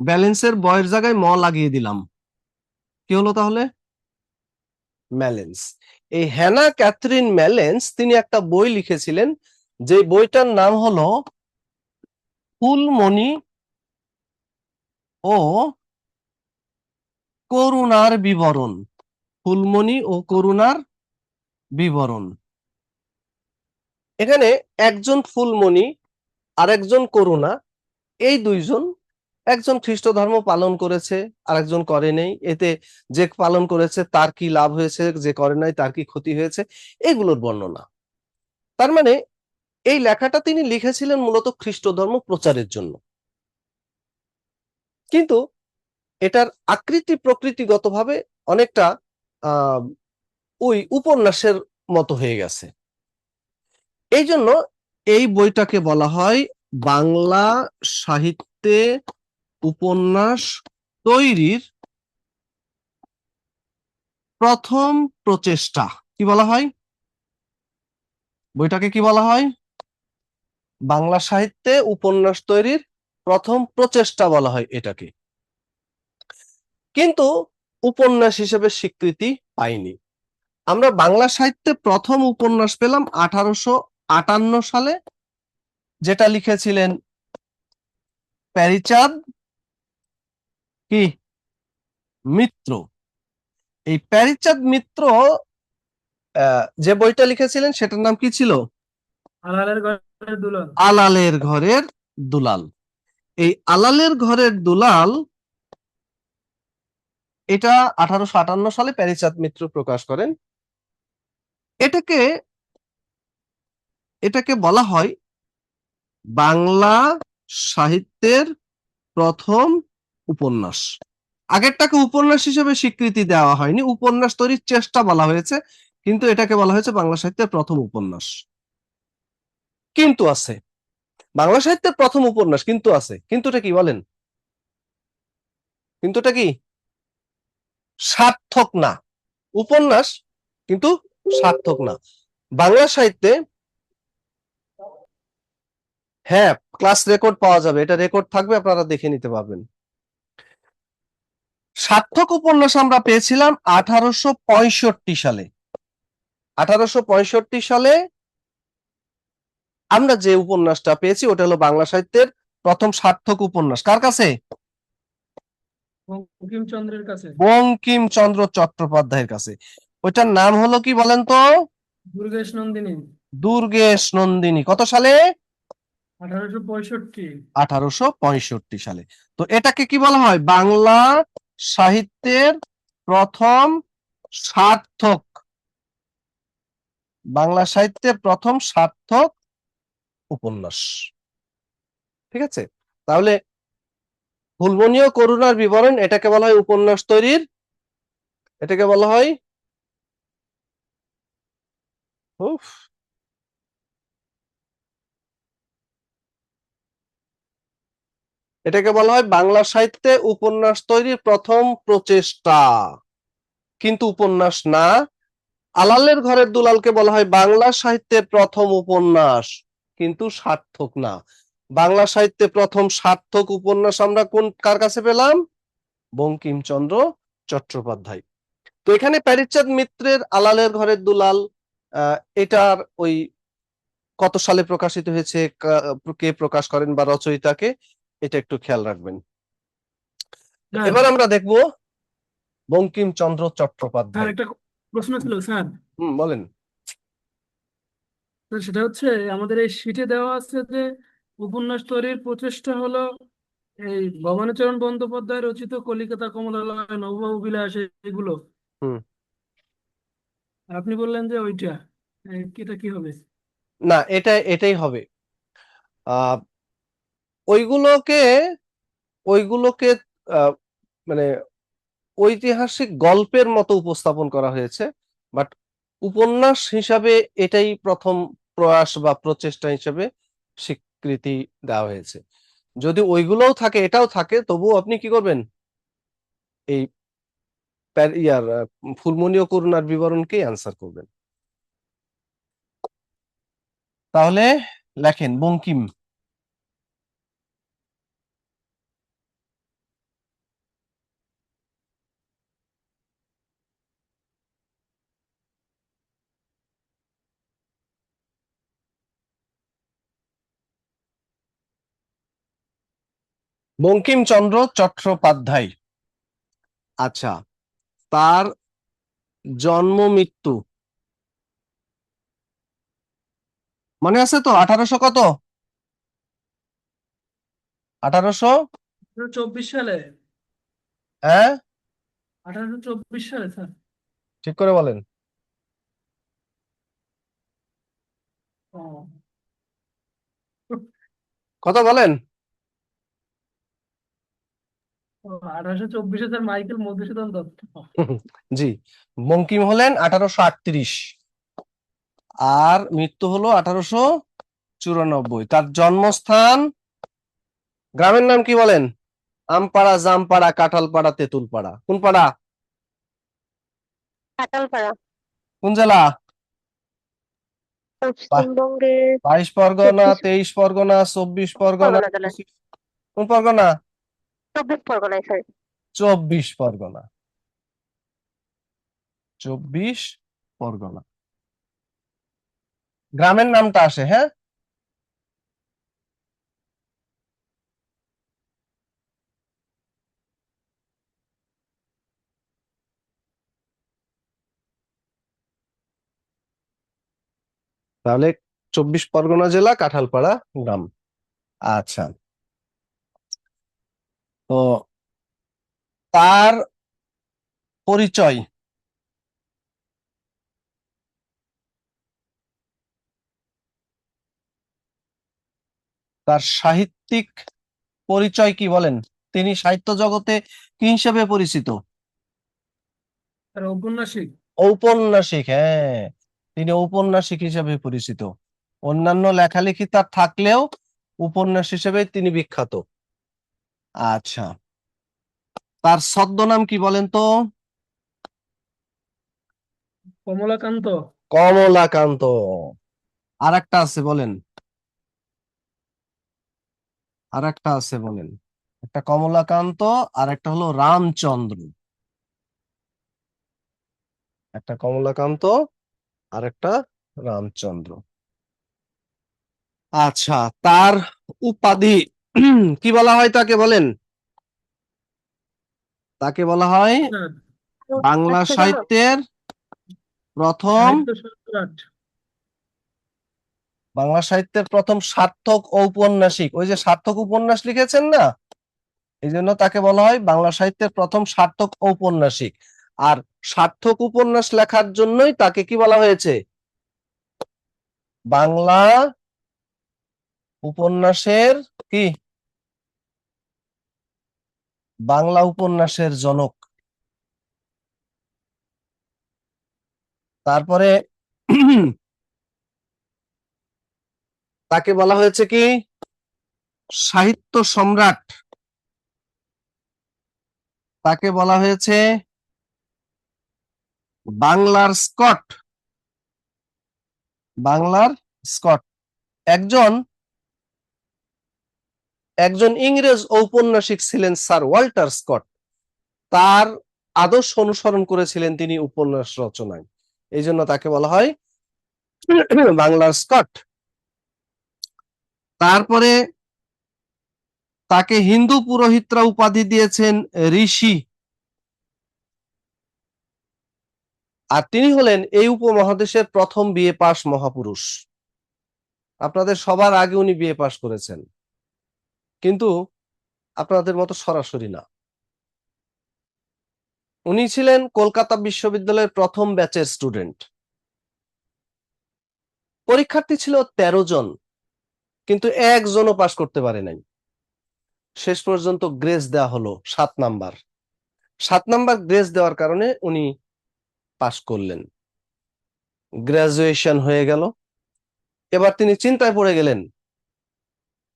A: ব্যালেন্সের বয়ের জায়গায় ম লাগিয়ে দিলাম, কি হলো তাহলে? ম্যালেন্স। এই হ্যানা ক্যাথরিন ম্যালেন্স তিনি একটা বই লিখেছিলেন, যে বইটার নাম হলো ফুলমণি ও করুণার বিবরণ। ফুলমণি ও করুণার বিবরণ। এখানে একজন ফুলমণি আর একজন করুণা, এই দুইজন, একজন খ্রিস্ট ধর্ম পালন করেছে আরেকজন করে নেই, এতে যে পালন করেছে তার কি লাভ হয়েছে, যে করে নাই তার কি ক্ষতি হয়েছে, এগুলোর বর্ণনা। তার মানে এই লেখাটা তিনি লিখেছিলেন মূলত খ্রিস্ট ধর্ম প্রচারের জন্য, কিন্তু এটার আকৃতি প্রকৃতিগতভাবে অনেকটা আহ ওই উপন্যাসের মতো হয়ে গেছে। এই জন্য এই বইটাকে বলা হয় বাংলা সাহিত্যে উপন্যাস তৈরির প্রথম প্রচেষ্টা। কি বলা হয়? বইটাকে কি বলা হয়? বাংলা সাহিত্যে উপন্যাস তৈরির প্রথম প্রচেষ্টা বলা হয় এটাকে। কিন্তু উপন্যাস হিসেবে স্বীকৃতি পায়নি। আমরা বাংলা সাহিত্যে প্রথম উপন্যাস পেলাম 1858 সালে, যেটা লিখেছিলেন প্যারীচাঁদ কি মিত্র। এই প্যারীচাঁদ মিত্র যে বইটা লিখেছিলেন সেটার নাম কি ছিল?
B: আলালের ঘরের দুলাল।
A: আলালের ঘরের দুলাল। এই আলালের ঘরের দুলাল এটা 1858 সালে প্যারীচাঁদ মিত্র প্রকাশ করেন। এটাকে এটাকে বলা হয় বাংলা সাহিত্যের প্রথম উপন্যাস। আগেরটাকে উপন্যাস হিসেবে স্বীকৃতি দেওয়া হয়নি, উপন্যাস তৈরির চেষ্টা বলা হয়েছে, কিন্তু এটাকে বলা হয়েছে বাংলা সাহিত্যের প্রথম উপন্যাস। কিন্তু আছে, বাংলা সাহিত্যের প্রথম উপন্যাস কিন্তু আছে, কিন্তুটা কি বলেন? কিন্তুটা কি? সার্থক না। উপন্যাস কিন্তু সার্থক না বাংলা সাহিত্যে। হ্যাঁ, ক্লাস রেকর্ড পাওয়া যাবে, এটা রেকর্ড থাকবে, আপনারা দেখে নিতে পারবেন। সার্থক উপন্যাস আমরা পেয়েছিলাম 1865 সালে। 1865 সালে আমরা যে উপন্যাসটা পেয়েছি ওটা হলো বাংলা সাহিত্যের প্রথম সার্থক উপন্যাস। কার কাছে?
B: বঙ্কিমচন্দ্রের কাছে।
A: বঙ্কিমচন্দ্র চট্টোপাধ্যায়ের কাছে। ওইটার নাম হলো কি বলেন তো?
B: দুর্গেশ নন্দিনী।
A: দুর্গেশ নন্দিনী। কত সালে?
B: 1865।
A: 1865 সালে। তো এটাকে কি বলা হয়? বাংলা সাহিত্যের প্রথম সার্থক, বাংলা সাহিত্যের প্রথম সার্থক উপন্যাস। ঠিক আছে, তাহলে ফুলমণি ও করুণার বিবরণ এটাকে বলা হয় উপন্যাস তৈরির, এটাকে বলা হয় উফ, এটাকে বলা হয় বাংলা সাহিত্যে উপন্যাস তৈরির প্রথম প্রচেষ্টা, কিন্তু উপন্যাস না। আলালের ঘরের দুলালকে বলা হয় বাংলা সাহিত্যের প্রথম উপন্যাস, কিন্তু সার্থক না। বাংলা সাহিত্যে প্রথম সার্থক উপন্যাস আমরা কার কাছে পেলাম? বঙ্কিমচন্দ্র চট্টোপাধ্যায়। তো এখানে প্যারীচাঁদ মিত্রের আলালের ঘরের দুলাল, এটার ওই কত সালে প্রকাশিত হয়েছে, কে প্রকাশ করেন বা রচয়িতাকে, এটা একটু খেয়াল রাখবেন।
B: স্যার,
A: এবার আমরা দেখব বঙ্কিমচন্দ্র
B: স্যার
A: চট্টোপাধ্যায়।
B: একটা প্রশ্ন ছিল স্যার।
A: বলেন।
B: তো সেটা হচ্ছে, আমাদের এই শীটে দেওয়া আছে যে উপন্যাস তৈরির প্রচেষ্টা হলো এই ভবানীচরণ বন্দ্যোপাধ্যায় রচিত কলিকাতা কমলালয়, নববাবু বিলাস, এগুলো।
A: হুম
B: আর আপনি বললেন যে ওইটা, এটা কি হবে?
A: না, এটাই হবে। আহ ওইগুলোকে ওইগুলোকে আহ, মানে ঐতিহাসিক গল্পের মতো উপস্থাপন করা হয়েছে, বাট উপন্যাস হিসাবে এটাই প্রথম প্রয়াস বা প্রচেষ্টা হিসেবে স্বীকৃতি দেওয়া হয়েছে। যদি ওইগুলোও থাকে এটাও থাকে, তবুও আপনি কি করবেন? এই ফুলমণি ও করুণার বিবরণকেই অ্যান্সার করবেন। তাহলে লেখেন বঙ্কিম। বঙ্কিমচন্দ্র চট্টোপাধ্যায়। আচ্ছা, তার জন্ম মৃত্যু মনে আছে তো? 1800 কত?
B: চব্বিশ সালে।
A: হ্যাঁ,
B: 1824 সালে স্যার।
A: ঠিক করে বলেন।
B: ও,
A: কথা বলেন।
B: 1824 স্যার মাইকেল মধুসূদন দত্ত।
A: জি, বঙ্কিম হলেন 1838, আর মৃত্যু হলো 1894। তার জন্মস্থান, গ্রামের নাম কি বলেন? আমপাড়া, জামপাড়া, কাঁঠালপাড়া, তেঁতুলপাড়া। কোন পাড়া?
C: কাঁঠালপাড়া।
A: কোন জেলা? বা-
C: পশ্চিমবঙ্গের
A: 22 পরগনা, 23 পরগনা, 24 পরগনা,
C: পরগনা জেলায়।
A: কোন পরগনা?
C: 24 পরগনায় স্যার।
A: 24 পরগনা। 24 পরগনা। গ্রামের নামটা আসে, হ্যাঁ। তাহলে 24 পরগনা জেলা, কাঁঠালপাড়া গ্রাম। আচ্ছা, তো তার পরিচয়, তার সাহিত্যিক পরিচয় কি বলেন? তিনি সাহিত্য জগতে কি হিসেবে পরিচিত?
B: স্যার ঔপন্যাসিক।
A: ঔপন্যাসিক, হ্যাঁ, তিনি ঔপন্যাসিক হিসেবে পরিচিত। অন্যান্য লেখালেখি তার থাকলেও উপন্যাস হিসেবে তিনি বিখ্যাত। আচ্ছা, তার ছদ্মনাম কি বলেন তো?
B: কমলাকান্ত।
A: কমলাকান্ত। আর একটা আছে বলেন, আর একটা আছে বলেন। একটা কমলাকান্ত, আর একটা হলো রামচন্দ্র। একটা কমলাকান্ত, আর একটা রামচন্দ্র। আচ্ছা, তার উপাধি কি বলা হয় তাকে বলেন? তাকে বলা হয়
B: স্যার
A: বাংলা
C: হাস্যজনক।
A: সাহিত্যের প্রথম,
B: সাহিত্য সম্রাট।
A: বাংলা সাহিত্যের প্রথম সার্থক ঔপন্যাসিক। ওই যে সার্থক উপন্যাস লিখেছেন না, এই জন্য তাকে বলা হয় বাংলা সাহিত্যের প্রথম সার্থক ঔপন্যাসিক। আর সার্থক উপন্যাস লেখার জন্যই তাকে কি বলা হয়েছে? বাংলা উপন্যাসের কি, বাংলা উপন্যাসের জনক। তারপরে তাকে বলা হয়েছে কি সাহিত্য সম্রাট। তাকে বলা হয়েছে বাংলার স্কট। বাংলার স্কট। একজন একজন ইংরেজ ঔপন্যাসিক ছিলেন স্যার ওয়াল্টার স্কট। তার আদর্শ অনুসরণ করেছিলেন তিনি উপন্যাস রচনায়, এই জন্য তাকে বলা হয় বাংলার স্কট। তারপরে তাকে হিন্দু পুরোহিতরা উপাধি দিয়েছেন ঋষি। আর তিনি হলেন এই উপমহাদেশের প্রথম বিএ পাস মহাপুরুষ। আপনাদের সবার আগে উনি বিএ পাস করেছেন, কিন্তু আপনাদের মতো সরাসরি না। উনি ছিলেন কলকাতা বিশ্ববিদ্যালয়ের প্রথম ব্যাচের স্টুডেন্ট। পরীক্ষার্থী ছিল 13 জন, কিন্তু একজনও পাস করতে পারে নাই। শেষ পর্যন্ত গ্রেস দেওয়া হলো 7 নাম্বার। 7 নাম্বার গ্রেস দেওয়ার কারণে উনি পাস করলেন, গ্রাজুয়েশন হয়ে গেল। এবার তিনি চিন্তায় পড়ে গেলেন,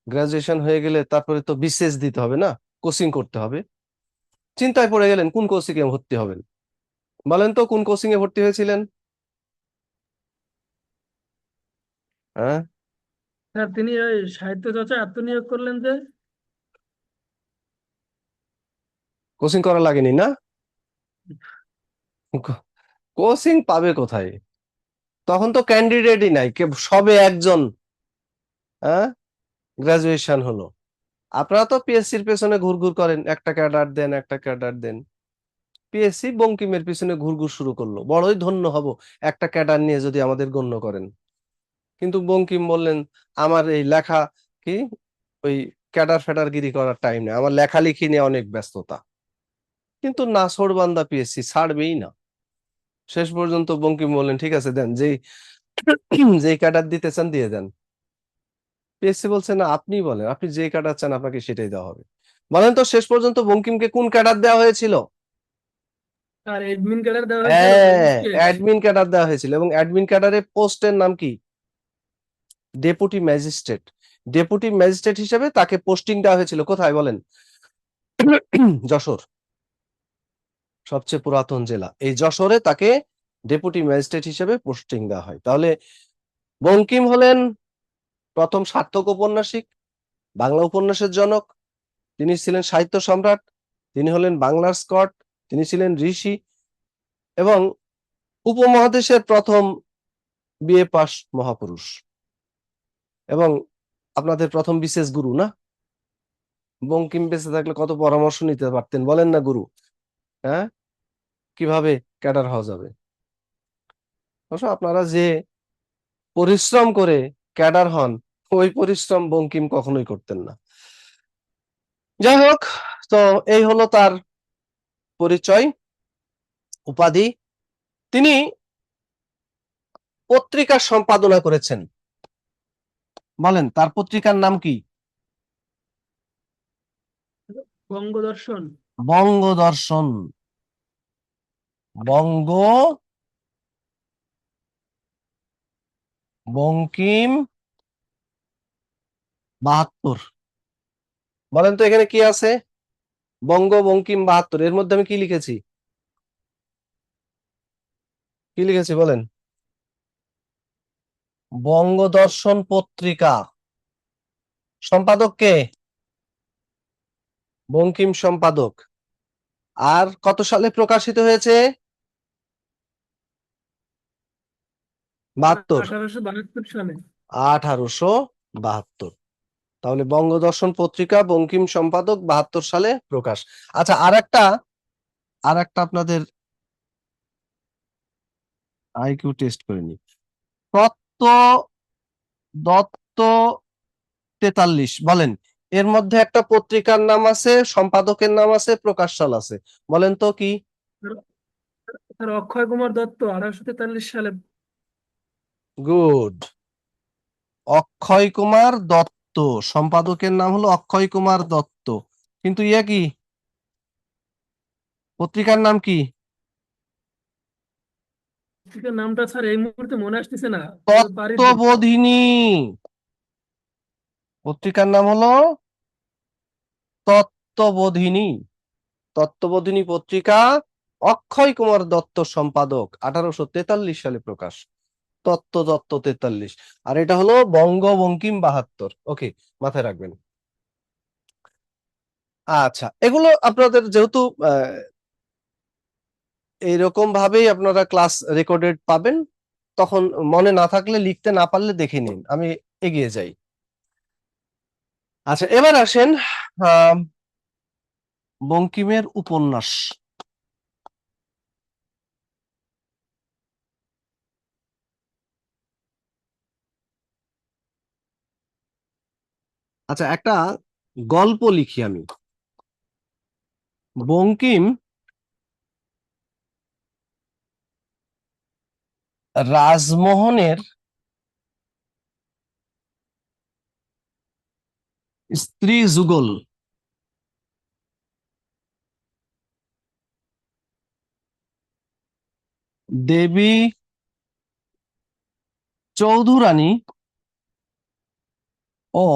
A: গ্রাজুয়েশন হয়ে গেলে তারপরে তো বিসিএস দিতে হবে না, কোচিং করতে হবে। চিন্তায় পড়ে গেলেন কোন কোচিং এ ভর্তি হবেন। বলেন তো কোন কোচিং এ ভর্তি হয়েছিলেন? হ্যাঁ,
B: স্যার তিনি ওই সাহিত্য চর্চায় আত্মনিয়োগ করলেন যে।
A: কোচিং করা লাগেনি না? কোচিং পাবে কোথায়? তখন তো ক্যান্ডিডেটই নাই, সবে একজন হ্যাঁ গ্রাজুয়েশন হলো। আপনারা তো পিএসসির পেছনে ঘুরঘুর করেন, একটা ক্যাডার দেন, একটা ক্যাডার দেন। পিএসসি বঙ্কিমের পিছনে ঘুরঘুর শুরু করলো, বড়ই ধন্য হব একটা ক্যাডার নিয়ে যদি আমাদের গণ্য করেন। কিন্তু বঙ্কিম বললেন আমার এই লেখা কি ওই ক্যাডার ফেডারগিরি করার টাইম নেই, আমার লেখালেখি নিয়ে অনেক ব্যস্ততা। কিন্তু নাছোড়বান্দা পিএসসি ছাড়বেই না। শেষ পর্যন্ত বঙ্কিম বললেন ঠিক আছে দেন, যেই যেই ক্যাডার দিতে চান দিয়ে দেন। পিএসসি বলছে না আপনি বলেন, আপনি যে ক্যাডার চান আপনাকে সেটাই দেওয়া হবে। বলেন তো শেষ পর্যন্ত বঙ্কিমকে কোন ক্যাডার দেওয়া হয়েছিল?
B: আর এডমিন ক্যাডার দেওয়া হয়েছিল
A: হ্যাঁ,
B: ম্যাজিস্ট্রেট।
A: অ্যাডমিন ক্যাডার দেওয়া হয়েছিল, এবং অ্যাডমিন ক্যাডারের পোস্টের নাম কি? Deputy magistrate. ডেপুটি ম্যাজিস্ট্রেট হিসেবে তাকে পোস্টিং দেওয়া হয়েছিল কোথায় বলেন? যশোর, সবচেয়ে পুরাতন জেলা। এই যশোরে তাকে ডেপুটি ম্যাজিস্ট্রেট হিসেবে পোস্টিং দেওয়া হয়। তাহলে বঙ্কিম হলেন প্রথম সার্থক ঔপন্যাসিক, বাংলা উপন্যাসের জনক, তিনি ছিলেন সাহিত্য সম্রাট, তিনি হলেন বাংলার স্কট, তিনি ছিলেন ঋষি, এবং উপমহাদেশের প্রথম বিএ পাস মহাপুরুষ, এবং আপনাদের প্রথম বিশেষ গুরু না? বঙ্কিম বেঁচে থাকলে কত পরামর্শ নিতে পারতেন বলেন না গুরু, হ্যাঁ, কিভাবে ক্যাডার হওয়া যাবে। অবশ্য আপনারা যে পরিশ্রম করে ক্যাডার হন, ওই পরিশ্রম বঙ্কিম কখনোই করতেন না। যাই হোক, তো এই হলো তার পরিচয়, উপাধি। তিনি পত্রিকা সম্পাদনা করেছেন, বলেন তার পত্রিকার নাম কি?
B: বঙ্গদর্শন।
A: বঙ্গদর্শন। বঙ্গ, বঙ্কিম 72। বলেন তো এখানে কি আছে? বঙ্গ, বঙ্কিম 72, এর মধ্যে আমি কি লিখেছি? কি লিখেছি বলেন? বঙ্গদর্শন পত্রিকা। সম্পাদক কে? বঙ্কিম সম্পাদক। আর কত সালে প্রকাশিত হয়েছে? 72।
B: 1872 সালে।
A: 1872। তাহলে বঙ্গদর্শন পত্রিকা, বঙ্কিম সম্পাদক, 72 সালে প্রকাশ। আচ্ছা, আর একটা আপনাদের আইকিউ টেস্ট করে নি। তত্ত্ব দত্ত 43, বলেন এর মধ্যে একটা পত্রিকার নাম আছে, সম্পাদকের নাম আছে, প্রকাশ সাল আছে, বলেন তো কি?
B: স্যার অক্ষয় কুমার দত্ত 1843 সালে।
A: গুড। অক্ষয় কুমার দত্ত, সম্পাদকের নাম হলো অক্ষয় কুমার দত্ত, কিন্তু ইয়ে কি, পত্রিকার নাম কি?
B: পত্রিকার নামটা স্যার এই মুহূর্তে মনে আসতেছে না, তবে পারি বলতে।
A: তত্ত্ববোধিনী। পত্রিকার নাম হলো তত্ত্ববোধিনী। তত্ত্ববোধিনী পত্রিকা, অক্ষয় কুমার দত্ত সম্পাদক, 1843 সালে প্রকাশ। দত্ত 43, আর এটা হলো বঙ্গবঙ্কিম 72। ওকে, মাথায় রাখবেন। আচ্ছা, এগুলো আপনাদের যেহেতু এইরকম ভাবেই আপনারা ক্লাস রেকর্ডেড পাবেন, তখন মনে না থাকলে, লিখতে না পারলে দেখে নিন, আমি এগিয়ে যাই। আচ্ছা, এবার আসেন বঙ্কিমের উপন্যাস। আচ্ছা, একটা গল্প লিখি আমি। বঙ্কিম রাজমোহনের স্ত্রী যুগল, দেবী চৌধুরানী ও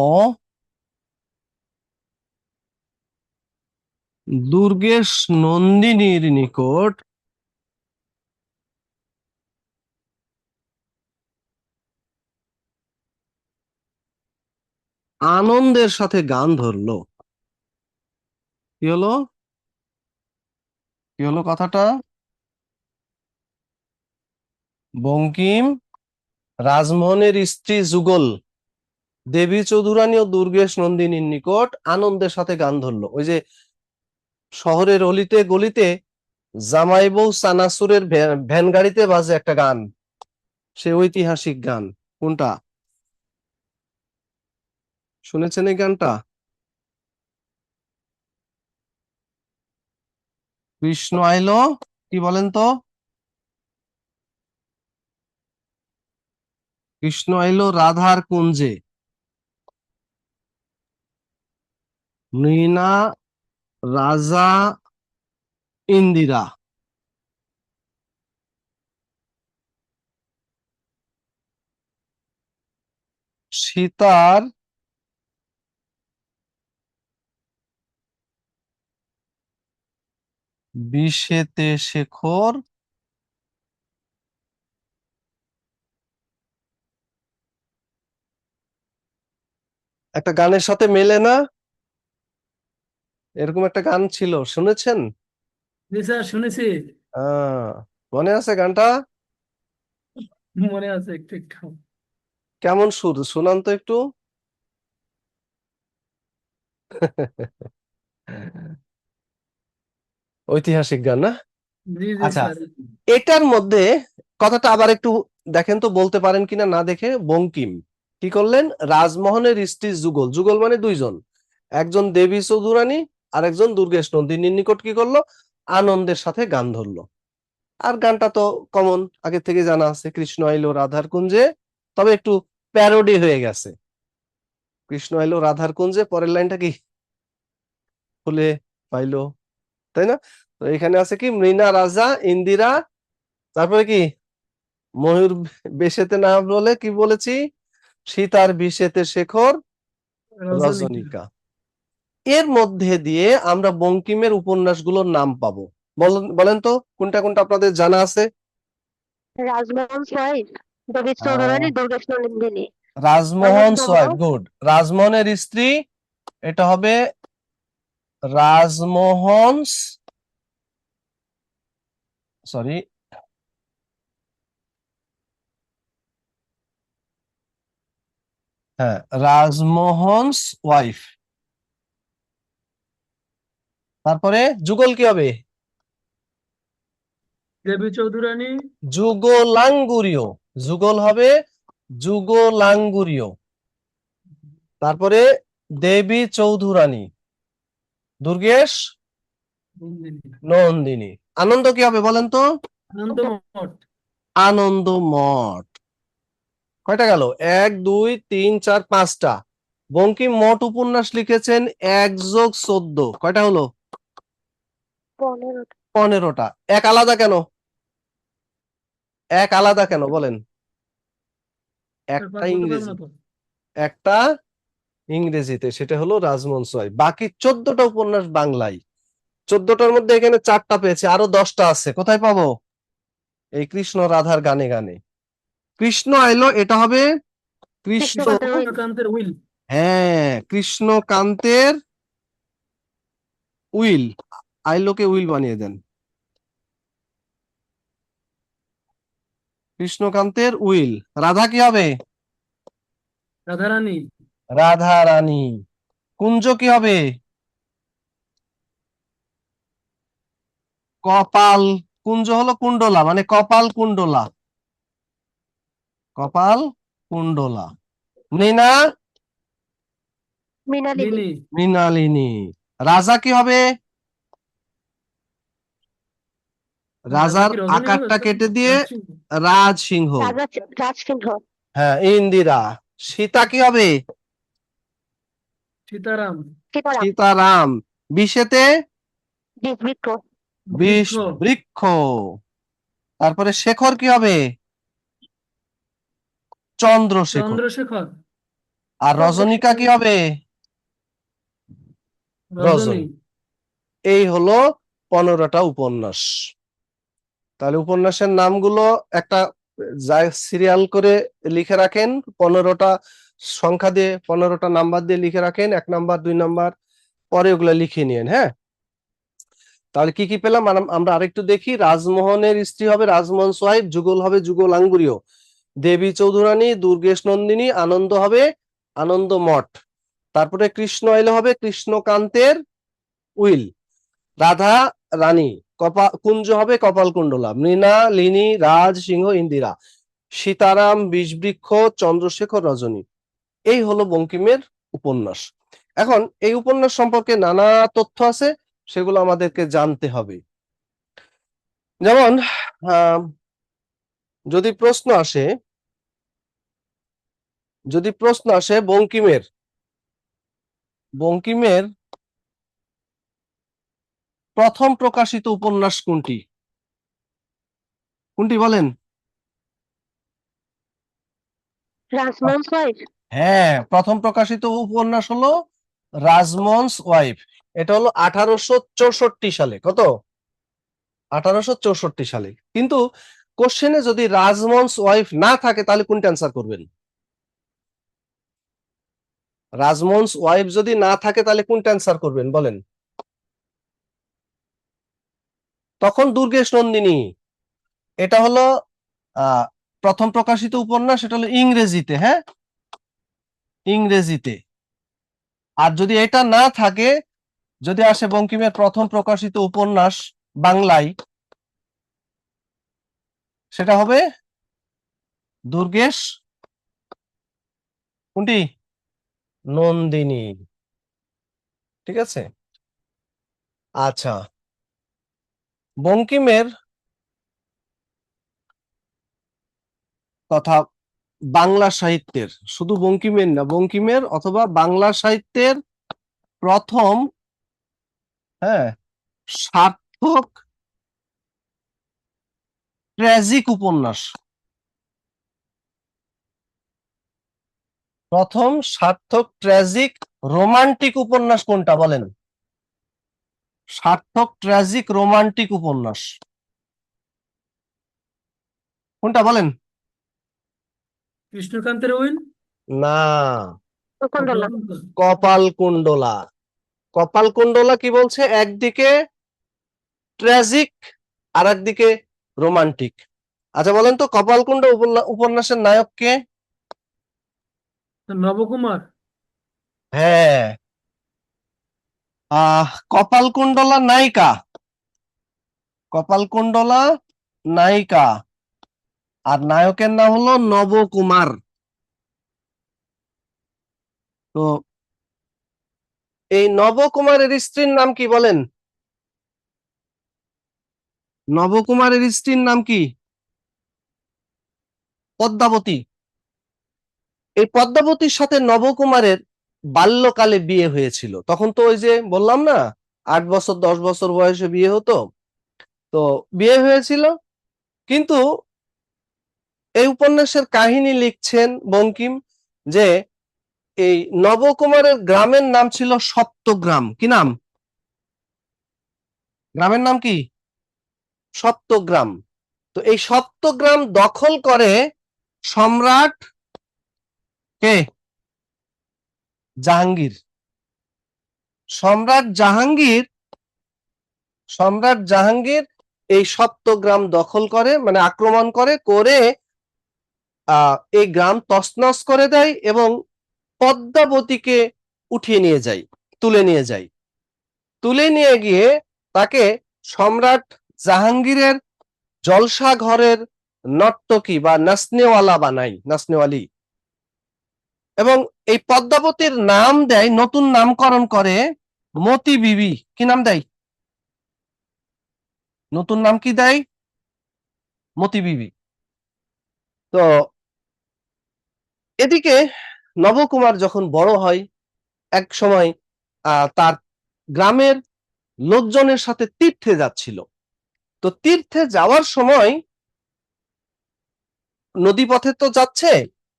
A: দুর্গেশ নন্দিনীর নিকট আনন্দের সাথে গান ধরলো। কি হলো? কি হলো কথাটা? বঙ্কিম রাজমোহনের স্ত্রী যুগল, দেবী চৌধুরানী ও দুর্গেশ নন্দিনীর নিকট আনন্দের সাথে গান ধরলো। ওই যে শহরের অলিতে গলিতে জামাই বউ চানাচুরের ভ্যান গাড়িতে বাজে একটা গান, সে ঐতিহাসিক গান। কোনটা শুনেছেন এই গানটা? কৃষ্ণ আইলো, কি বলেন তো? কৃষ্ণ আইলো রাধার কুঞ্জে, মৃণা, রাজা, ইন্দিরা। সীতার বিষেতে শেখর, একটা গানের সাথে মেলে না? এরকম একটা গান ছিল, শুনেছেন?
B: জি স্যার, শুনেছি।
A: আহ মনে আছে গানটা?
B: মনে আছে একটু একটু।
A: কেমন সুর, শোনান তো একটু। ঐতিহাসিক গান না?
B: জি জি
A: আচ্ছা,
B: স্যার।
A: এটার মধ্যে কথাটা আবার একটু দেখেন তো, বলতে পারেন কিনা না দেখে। বঙ্কিম কি করলেন? রাজমোহনের স্ত্রী যুগল, যুগল মানে দুইজন, একজন দেবী চৌধুরানী আর একজন দুর্গেশ নন্দিনীর নিকট কি করলো? আনন্দের সাথে গান ধরলো। আর গানটা তো কমন, আগে থেকে জানা আছে, কৃষ্ণ আইলো রাধার কুঞ্জে, তবে একটু প্যারোডি হয়ে গেছে। কৃষ্ণ আইলো রাধার কুঞ্জে, পরের লাইনটা কি? ফুলে পাইলো, তাই না? তো এখানে আছে কি? মৃণা, রাজা, ইন্দিরা, তারপরে কি? ময়ূর বেশেতে না বলে কি বলেছি? সীতার বিষেতে শেখর,
B: রজনীকা।
A: রজনীকা। এর মধ্যে দিয়ে আমরা বঙ্কিমের উপন্যাসগুলোর নাম পাবো। বলেন বলেন তো, কোনটা কোনটা আপনাদের জানা আছে?
C: রাজমোহন সোয়াইজ, দেবী
A: আহ
C: চৌধুরানী, দুর্গেশ নন্দিনী।
A: রাজমোহন
C: অনন্তম,
A: সোয়াইব, গুড। রাজমোহনের স্ত্রী, এটা হবে রাজমোহন, সরি, হ্যাঁ, রাজমোহনস ওয়াইফ। তারপরে যুগল কি হবে?
B: দেবী চৌধুরানী।
A: যুগলাঙ্গুরীয়, যুগল হবে যুগলাঙ্গুরীয়। তারপরে দেবী চৌধুরানী, দুর্গেশ
B: নন্দিনী।
A: নন্দিনী। আনন্দ কি হবে বলেন তো?
B: আনন্দমঠ।
A: আনন্দ মঠ। কয়টা গেল? 1 2 3 4 5টা। বঙ্কিম মোট উপন্যাস লিখেছেন 1+14, কয়টা হলো?
C: 15।
A: 15টা। এক আলাদা কেন? এক আলাদা কেন বলেন?
B: স্যার
A: একটা
B: পার বলতে পারবো
A: ইংরেজি,
B: না তো।
A: একটা ইংরেজিতে, সেটা হলো রাজমোহন সোয়াই। বাকি 14টা উপন্যাস বাংলায়। 14টার মধ্যে এখানে 4টা পেয়েছে, আরো 10টা আছে, কোথায় পাবো? এই কৃষ্ণ রাধার গানে গানে। কৃষ্ণ আইলো, এটা হবে কৃষ্ণ,
C: কৃষ্ণকান্তের উইল।
B: কৃষ্ণকান্তের উইল।
A: হ্যাঁ, কৃষ্ণকান্তের উইল। আইলোকে উইল বানিয়ে দেন, কৃষ্ণকান্তের উইল। রাধা কি হবে?
B: রাধারানী।
A: রাধা রানী। কুঞ্জ কি হবে? কপাল। কুঞ্জ হলো কুণ্ডলা, মানে কপাল কুণ্ডলা, কপাল কুণ্ডলা। মৃণা,
C: মৃণালিনী।
B: লিনি।
A: মৃণালিনী। রাজা কি হবে?
B: রাজা
A: রাজার
B: কি রজনী হবে
A: আকারটা
B: স্যার?
A: কেটে দিয়ে
B: রাজসিংহ।
A: রাজ সিংহ।
C: রাজা রাজসিংহ।
A: হ্যাঁ, ইন্দিরা। সীতা কি হবে?
B: সীতারাম।
C: সীতারাম।
A: সীতারাম। বিষেতে
C: বিষবৃক্ষ।
A: বিষ
B: বৃক্ষ।
A: বৃক্ষ। তারপরে শেখর কি হবে? চন্দ্রশেখর।
B: চন্দ্রশেখর।
A: আর রজনীকা কি হবে?
B: রজনী।
A: রজনী। এই হলো 15টা উপন্যাস। তাহলে উপন্যাসের নামগুলো একটা সিরিয়াল করে লিখে রাখেন, 15টা সংখ্যা দিয়ে, 15টা নাম্বার দিয়ে লিখে রাখেন, 1 নাম্বার 2 নাম্বার, পরে ওগুলা লিখে নিন। হ্যাঁ, তাহলে কি কি পেলাম আমরা আরেকটু দেখি। রাজমোহনের স্ত্রী হবে রাজমোহন সোহাইব, যুগল হবে যুগলাঙ্গুরীয়, দেবী চৌধুরানী দুর্গেশ নন্দিনী, আনন্দ হবে আনন্দ মঠ, তারপরে কৃষ্ণ এলে হবে কৃষ্ণকান্তের উইল, রাধা রানী, কুঞ্জ হবে কপাল কুণ্ডলা, মৃণা, লিনি, রাজ সিংহ, ইন্দিরা, সীতারাম, বিষবৃক্ষ, চন্দ্রশেখর, রজনী। এই হলো বঙ্কিমের উপন্যাস। এখন এই উপন্যাস সম্পর্কে নানা তথ্য আছে, সেগুলো আমাদেরকে জানতে হবে। যেমন আহ, যদি প্রশ্ন আসে বঙ্কিমের প্রথম প্রকাশিত উপন্যাস কোনটি বলেন?
C: রাজমোহন ওয়াইফ।
A: হ্যাঁ, প্রথম প্রকাশিত উপন্যাস হলো রাজমোহনস ওয়াইফ। এটা হলো 1864 সালে। কত? 1864 সালে। কিন্তু কোশ্চেনে যদি রাজমোহনস ওয়াইফ না থাকে তাহলে কোনটা অ্যান্সার করবেন? রাজমোহনস ওয়াইফ যদি না থাকে তাহলে কোনটা অ্যান্সার করবেন বলেন? তখন দুর্গেশ নন্দিনী। এটা হলো আহ প্রথম প্রকাশিত উপন্যাস, এটা হলো ইংরেজিতে। হ্যাঁ, ইংরেজিতে। আর যদি এটা না থাকে, যদি আসে বঙ্কিমের প্রথম প্রকাশিত উপন্যাস বাংলায়, সেটা হবে দুর্গেশ কোনটি? নন্দিনী। ঠিক আছে। আচ্ছা, বঙ্কিমের কথা, বাংলা সাহিত্যের, শুধু বঙ্কিমের না, বঙ্কিমের অথবা বাংলা সাহিত্যের প্রথম, হ্যাঁ, সার্থক ট্র্যাজিক উপন্যাস, প্রথম সার্থক ট্র্যাজিক রোমান্টিক উপন্যাস কোনটা বলেন? সার্থক ট্র্যাজিক রোমান্টিক উপন্যাস কোনটা বলেন?
B: কৃষ্ণকান্তের উইল।
A: না,
C: শকুন্তলা।
A: কপালকুণ্ডলা। কপালকুণ্ডলা কি বলছে? একদিকে ট্র্যাজিক আর একদিকে রোমান্টিক। আচ্ছা বলেন তো, কপালকুণ্ড উপন্যাসের নায়ক কে?
B: নবকুমার।
A: হ্যাঁ। কপালকুণ্ডলা নায়িকা, কপালকুণ্ডলা নায়িকা, আর নায়কের নাম হলো নবকুমার। তো এই নবকুমারের স্ত্রীর নাম কি বলেন? নবকুমারের স্ত্রীর নাম কি? পদ্মাবতী। এই পদ্মাবতীর সাথে নবকুমারের বাল্যকালে বিয়ে হয়েছিল। তখন তো ওই যে বললাম না, 8 বছর 10 বছর বয়সে বিয়ে হতো। তো বিয়ে হয়েছিল, কিন্তু এই উপন্যাসের কাহিনী লিখছেন বঙ্কিম যে এই নবকুমারের গ্রামের নাম ছিল সপ্তগ্রাম। কি নাম? গ্রামের নাম কি? সপ্তগ্রাম। তো এই সপ্তগ্রাম দখল করে সম্রাট কে? জাহাঙ্গীর। সম্রাট জাহাঙ্গীর, এই সপ্তগ্রাম দখল করে, মানে আক্রমণ করে এই গ্রাম তছনছ করে দেয় এবং পদ্মাবতীকে উঠিয়ে নিয়ে যায়, তুলে নিয়ে গিয়ে তাকে সম্রাট জাহাঙ্গীরের জলসা ঘরের নর্তকী বা নাচনেওয়ালা বানাই, নাচনেওয়ালি। এবং এই পদ্মাবতীর নাম দেয়, নতুন নামকরণ করে মতি বিবি। কি নাম দেয়? নতুন নাম কি দেয়? মতি বিবি। তো এদিকে নবকুমার যখন বড় হয়, এক সময় তার গ্রামের লোকজনের সাথে তীর্থে যাচ্ছিল। তো তীর্থে যাওয়ার সময় নদীপথে তো যাচ্ছে,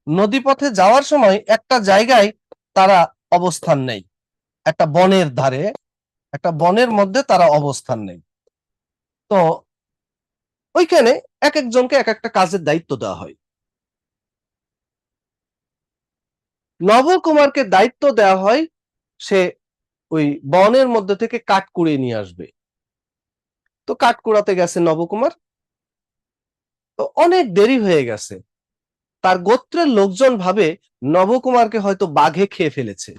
A: নদীপথে যাওয়ার সময় একটা জায়গায় তারা অবস্থান নেই, একটা বনের ধারে, একটা বনের মধ্যে তারা অবস্থান নেই। তো ওইখানে এক একজনকে এক একটা কাজের দায়িত্ব দেওয়া হয়। নবকুমারকে দায়িত্ব দেওয়া হয় সে ওই বনের মধ্যে থেকে কাঠ কুড়িয়ে নিয়ে আসবে। তো কাঠ কুড়াতে গেছে নবকুমার, তো অনেক দেরি হয়ে গেছে। তার গোত্রের লোকজন ভাবে নবকুমারকে হয়তো বাঘে খেয়ে ফেলেছে,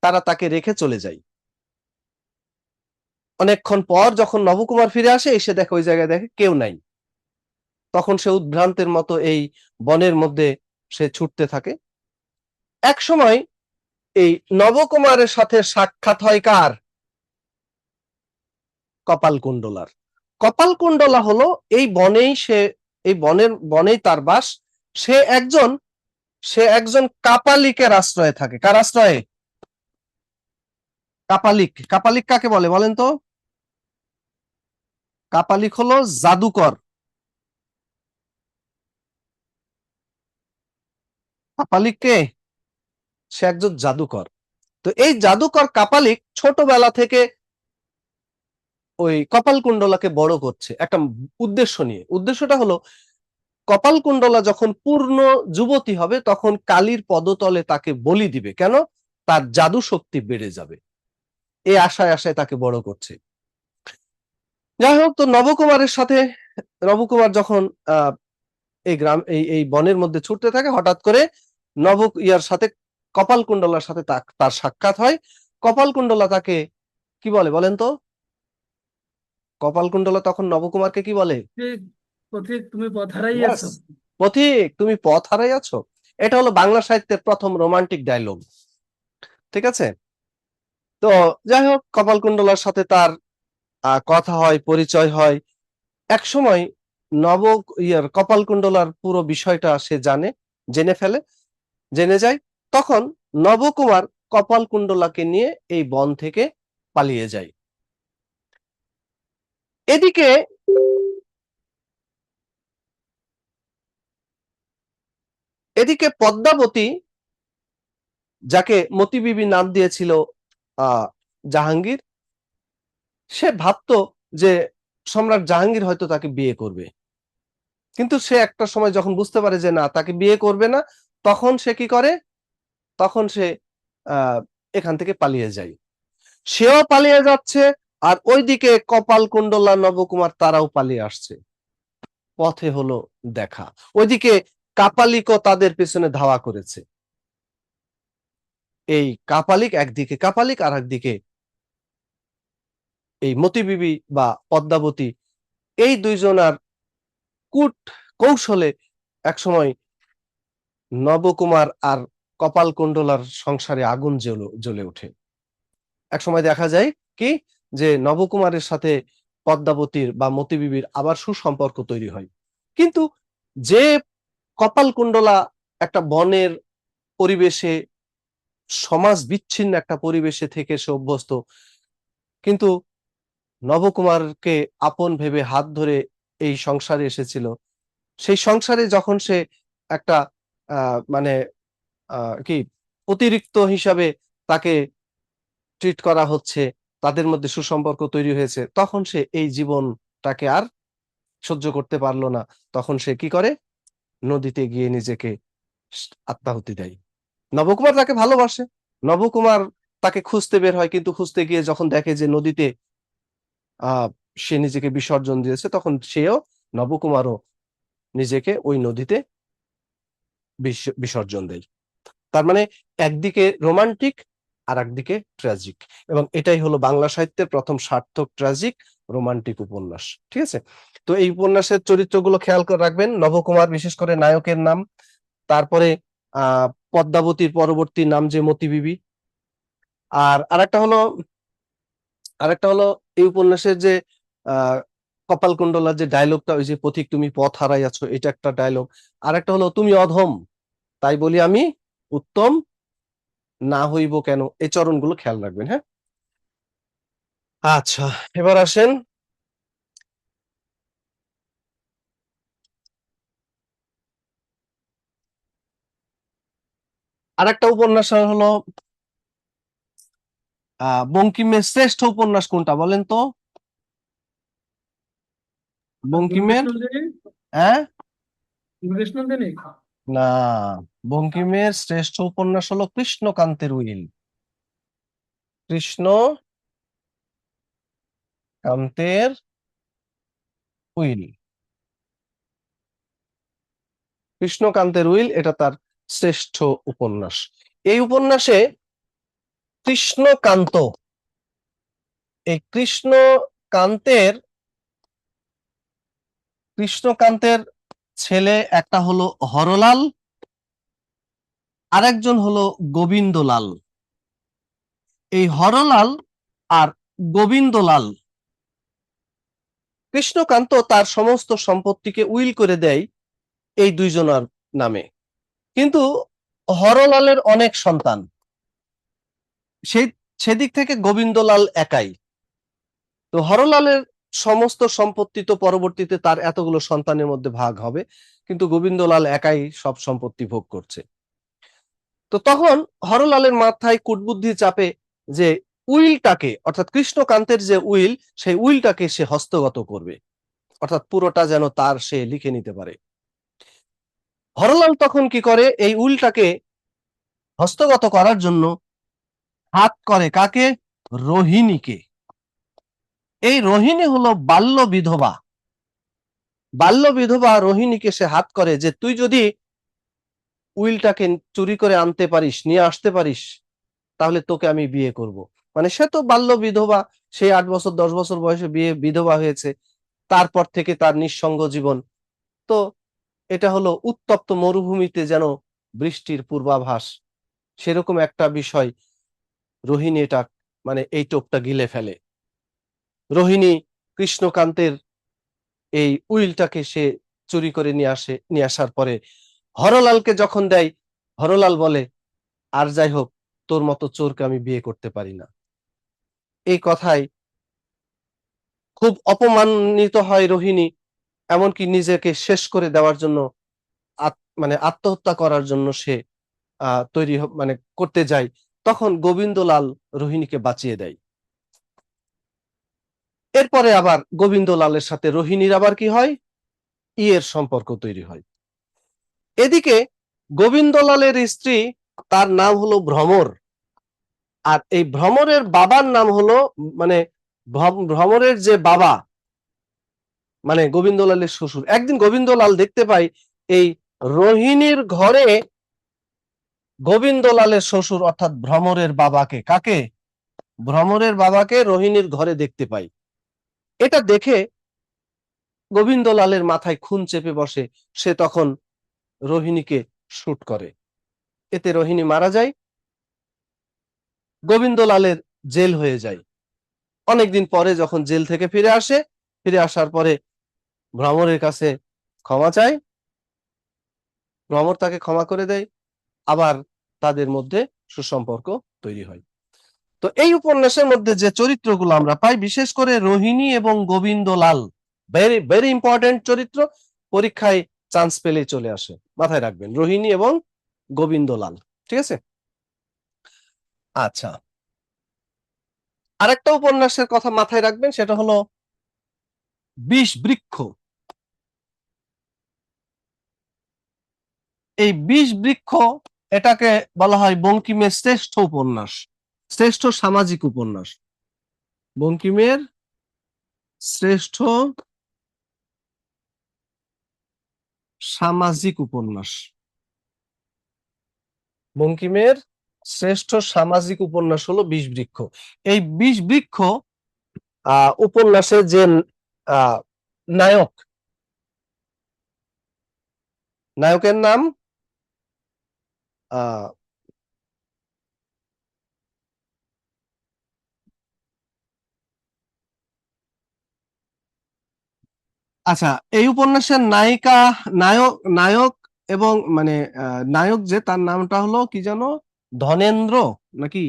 A: তারা তাকে রেখে চলে যায়। অনেকক্ষণ পর যখন নবকুমার ফিরে আসে, এসে দেখে ওই জায়গায় দেখে কেউ নাই। তখন সে উদ্ভ্রান্তের মতো এই বনের মধ্যে সে ছুটতে থাকে। এক সময় এই নবকুমারের সাথে সাক্ষাৎ হয় কার? কপালকুণ্ডলার। কপালকুণ্ডলা হলো এই বনেই এই বনেই তার বাস। সে একজন কাপালিকের আশ্রয়ে থাকে। কার আশ্রয়ে? কাপালিক। কাপালিক কাকে বলে বলেন তো? কাপালিক হলো জাদুকর। কাপালিক কে? সে একজন জাদুকর। তো এই জাদুকর কাপালিক ছোটবেলা থেকে ওই কপালকুণ্ডলাকে বড় করছে একটা উদ্দেশ্য নিয়ে। উদ্দেশ্যটা হলো কপালকুণ্ডলা যখন পূর্ণ যুবতী হবে তখন কালীর পদতলে তাকে বলি দিবে। কেন? তার জাদু শক্তি বেড়ে যাবে। এই আশায় আশায় তাকে বড় করছে। যাই হোক, তো নবকুমারের সাথে নবকুমার যখন এই গ্রাম এই বনের মধ্যে ছুটতে থাকে, হঠাৎ করে ইয়ার সাথে কপালকুণ্ডলার সাথে তার সাক্ষাৎ হয়। কপালকুণ্ডলা তাকে কি বলে বলেন তো? কপালকুণ্ডলা তখন নবকুমারকে কি বলে?
B: ঠিক, পথিক তুমি পথ
A: Yes,
B: হারাইয়াছো।
A: পথিক তুমি পথ হারাইয়াছো। এটা হলো বাংলা সাহিত্যের প্রথম রোমান্টিক ডায়লগ। ঠিক আছে? তো যাই হোক, কপালকুণ্ডলার সাথে তার কথা হয়, পরিচয় হয়। এক সময় কপালকুণ্ডলার পুরো বিষয়টা সে জেনে ফেলে, জেনে যায়। তখন নবকুমার কপালকুণ্ডলাকে নিয়ে এই বন থেকে পালিয়ে যায়। এদিকে পদ্মাবতী, যাকে মতি বিবি নাম দিয়েছিল জাহাঙ্গীর, সে ভাবতো যে সম্রাট জাহাঙ্গীর হয়তো তাকে বিয়ে করবে। কিন্তু সে একটা সময় যখন বুঝতে পারে যে না, তাকে বিয়ে করবে না, তখন সে কি করে? তখন সে এখান থেকে পালিয়ে যায়। সেও পালিয়ে যাচ্ছে, আর ওইদিকে কপালকুণ্ডলা, নবকুমার তারাও পালিয়ে আসছে। পথে হলো দেখা। ওইদিকে কাপালিকও তাদের পেছনে ধাওয়া করেছে। এই কাপালিক একদিকে, কাপালিক আর একদিকে এই মতি বিবি বা পদ্মাবতী, এই দুইজনার কূট কৌশলে একসময় নবকুমার আর কপালকুণ্ডলার সংসারে আগুন জ্বলে ওঠে। একসময় দেখা যায় কি, যে নবকুমারের সাথে পদ্মাবতীর বা মতি বিবির আবার সুসম্পর্ক তৈরি হয়। কিন্তু যে কপালকুণ্ডলা একটা বনের পরিবেশে, সমাজ বিচ্ছিন্ন একটা পরিবেশে থেকে সে অভ্যস্ত, কিন্তু নবকুমারকে আপন ভেবে হাত ধরে এই সংসারে এসেছিল, সেই সংসারে যখন সে একটা মানে কি অতিরিক্ত হিসাবে তাকে ট্রিট করা হচ্ছে, তাদের মধ্যে সুসম্পর্ক তৈরি হয়েছে, তখন সে এই জীবনটাকে আর সহ্য করতে পারলো না। তখন সে কি করে? নদীতে গিয়ে নিজেকে আত্মাহুতি দেয়। নবকুমার তাকে ভালোবাসে। নবকুমার তাকে খুঁজতে বের হয়, কিন্তু খুঁজতে গিয়ে যখন দেখে যে নদীতে সে নিজেকে বিসর্জন দিয়েছে, তখন নবকুমারও নিজেকে ওই নদীতে বিসর্জন দেয়। তার মানে একদিকে রোমান্টিক আর একদিকে ট্র্যাজিক, এবং এটাই হলো বাংলা সাহিত্যের প্রথম সার্থক ট্র্যাজিক রোমান্টিক উপন্যাস। ঠিক আছে? তো এই উপন্যাসের চরিত্রগুলো খেয়াল করে রাখবেন। নবকুমার বিশেষ করে নায়কের নাম, তারপরে পদ্মাবতীর পরবর্তী নাম যে মতি বিবি, আর আরেকটা হলো এই উপন্যাসের যে আহ কপালকুণ্ডলার যে ডায়লগটা, ওই যে পথিক তুমি পথ হারাইয়াছো, এটা একটা ডায়লগ। আরেকটা হলো তুমি অধম, তাই বলি আমি উত্তম না হইব কেন। এই চরণগুলো খেয়াল রাখবেন। হ্যাঁ, আচ্ছা, এবার আসেন আরেকটা উপন্যাস হলো বঙ্কিমের শ্রেষ্ঠ উপন্যাস কোনটা বলেন তো?
B: যোগেশ
A: বঙ্কিমের
B: নন্দিনী।
A: হ্যাঁ
B: যোগেশ নন্দিনী।
A: না, বঙ্কিমের শ্রেষ্ঠ উপন্যাস হলো কৃষ্ণকান্তের উইল। কৃষ্ণকান্তের উইল। কৃষ্ণকান্তের উইল, এটা তার শ্রেষ্ঠ উপন্যাস। এই উপন্যাসে কৃষ্ণকান্ত, এই কৃষ্ণকান্তের ছেলে একটা হলো হরলাল, আরেকজন হলো গোবিন্দলাল। এই হরলাল আর গোবিন্দলাল কৃষ্ণকান্ত তার সমস্ত সম্পত্তিকে উইল করে দেয় এই দুইজনার নামে, কিন্তু হরলালের অনেক সন্তান, সেদিক থেকে গোবিন্দলাল একাই। তো হরলালের সমস্ত সম্পত্তি তো পরবর্তীতে তার এতগুলো সন্তানের মধ্যে ভাগ হবে, কিন্তু গোবিন্দলাল একাই সব সম্পত্তি ভোগ করছে। তো তখন হরলালের মাথায় কুটবুদ্ধি চাপে যে উইলটাকে, অর্থাৎ কৃষ্ণকান্তের যে উইল, সেই উইলটাকে সে হস্তগত করবে, অর্থাৎ পুরোটা যেন তার সে লিখে নিতে পারে। হরলাল তখন কি করে, এই উইলটাকে হস্তগত করার জন্য হাত করে কাকে? রোহিণীকে। এই রোহিণী হলো বাল্য বিধবা। বাল্য বিধবা রোহিণীকে সে হাত করে যে তুই যদি উইলটাকে চুরি করে আনতে পারিস, নিয়ে আসতে পারিস, তাহলে তোকে আমি বিয়ে করব। মানে সে তো বাল্য বিধবা, সে 8 বছর 10 বছর বয়সে বিধবা হয়েছে, তারপর থেকে তার নিঃসঙ্গ জীবন। তো এটা হলো উত্তপ্ত মরুভূমিতে যেন বৃষ্টির পূর্বাভাস, সেরকম একটা বিষয়। রোহিণী এটা মানে এই টোপটা গিলে ফেলে। রোহিণী কৃষ্ণকান্তের এই উইলটাকে সে চুরি করে নিয়ে আসার পরে হরলালকে যখন দেয়, হরলাল বলে আর যাই হোক, তোর মতো চোরকে আমি বিয়ে করতে পারি না। এই কথায় খুব অপমানিত হয় রোহিণী, এমনকি নিজেকে শেষ করে দেওয়ার জন্য, মানে আত্মহত্যা করার জন্য সে মানে করতে যায়। তখন গোবিন্দলাল রোহিণীকে বাঁচিয়ে দেয়। এরপরে আবার গোবিন্দলালের সাথে রোহিণীর আবার কি হয়, ইয়ের সম্পর্ক তৈরি হয়। এদিকে গোবিন্দলালের স্ত্রী, তার নাম হলো ভ্রমর, আর এই ভ্রমরের বাবার নাম হলো, মানে ভ্রমরের যে বাবা মানে গোবিন্দলালের শ্বশুর। একদিন গোবিন্দলাল দেখতে পাই এই রোহিণীর ঘরে গোবিন্দলালের শ্বশুর অর্থাৎ ভ্রমরের বাবাকে, কাকে? ভ্রমরের বাবাকে রোহিণীর ঘরে দেখতে পাই। এটা দেখে গোবিন্দলালের মাথায় খুন চেপে বসে, সে তখন রোহিণীকে শুট করে। এতে রোহিণী মারা যায়, গোবিন্দলালের জেল হয়ে যায়। অনেকদিন পরে যখন জেল থেকে ফিরে আসার পরে ভ্রমরের কাছে ক্ষমা চায়, ভ্রমর তাকে ক্ষমা করে দেয়, আবার তাদের মধ্যে সুসম্পর্ক তৈরি হয়। তো এই উপন্যাসের মধ্যে যে চরিত্রগুলো আমরা পাই, বিশেষ করে রোহিণী এবং গোবিন্দলাল, ভেরি ভেরি ইম্পর্টেন্ট চরিত্র, পরীক্ষায় চান্স পেলে চলে আসে, মাথায় রাখবেন রোহিণী এবং গোবিন্দলাল। ঠিক আছে? আচ্ছা, আরেকটা উপন্যাসের কথা মাথায় রাখবেন, সেটা হলো বিষবৃক্ষ। এই বিষবৃক্ষ, এটাকে বলা হয় বঙ্কিমের শ্রেষ্ঠ উপন্যাস, শ্রেষ্ঠ সামাজিক উপন্যাস, বঙ্কিমের শ্রেষ্ঠ সামাজিক উপন্যাস। বঙ্কিমের শ্রেষ্ঠ সামাজিক উপন্যাস হলো বিষবৃক্ষ। এই বিষবৃক্ষ উপন্যাসের যে নায়ক, নায়কের নাম আচ্ছা, এই উপন্যাসের নায়ক নায়ক এবং মানে নায়ক যে, তার নামটা হলো কি যেন, ধনেন্দ্র নাকি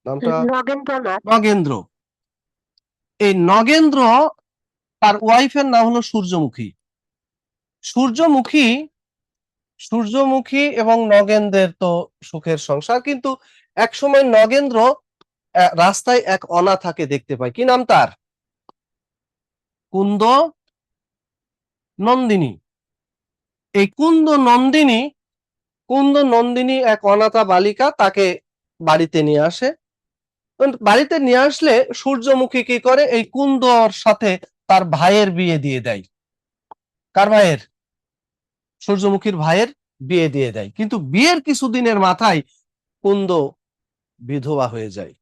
A: নামটা?
C: নগেন্দ্রনাথ।
A: নগেন্দ্র। এই নগেন্দ্র, তার ওয়াইফের নাম হলো সূর্যমুখী। সূর্যমুখী সূর্যমুখী এবং নগেন্দ্রের তো সুখের সংসার, কিন্তু একসময় নগেন্দ্র রাস্তায় এক অনাথাকে দেখতে পায়। কি নাম তার? কুন্দ নন্দিনী। এই কুন্দ নন্দিনী এক অনাথা বালিকা, তাকে বাড়িতে নিয়ে আসে। বাড়িতে নিয়ে আসলে সূর্যমুখী কি করে, এই কুন্দর সাথে তার ভাইয়ের বিয়ে দিয়ে দেয়। কার ভাইয়ের? সূর্যমুখীর ভাইয়ের বিয়ে দিয়ে দেয়। কিন্তু বিয়ের কিছুদিনের মাথায় কুন্দ বিধবা হয়ে যায়,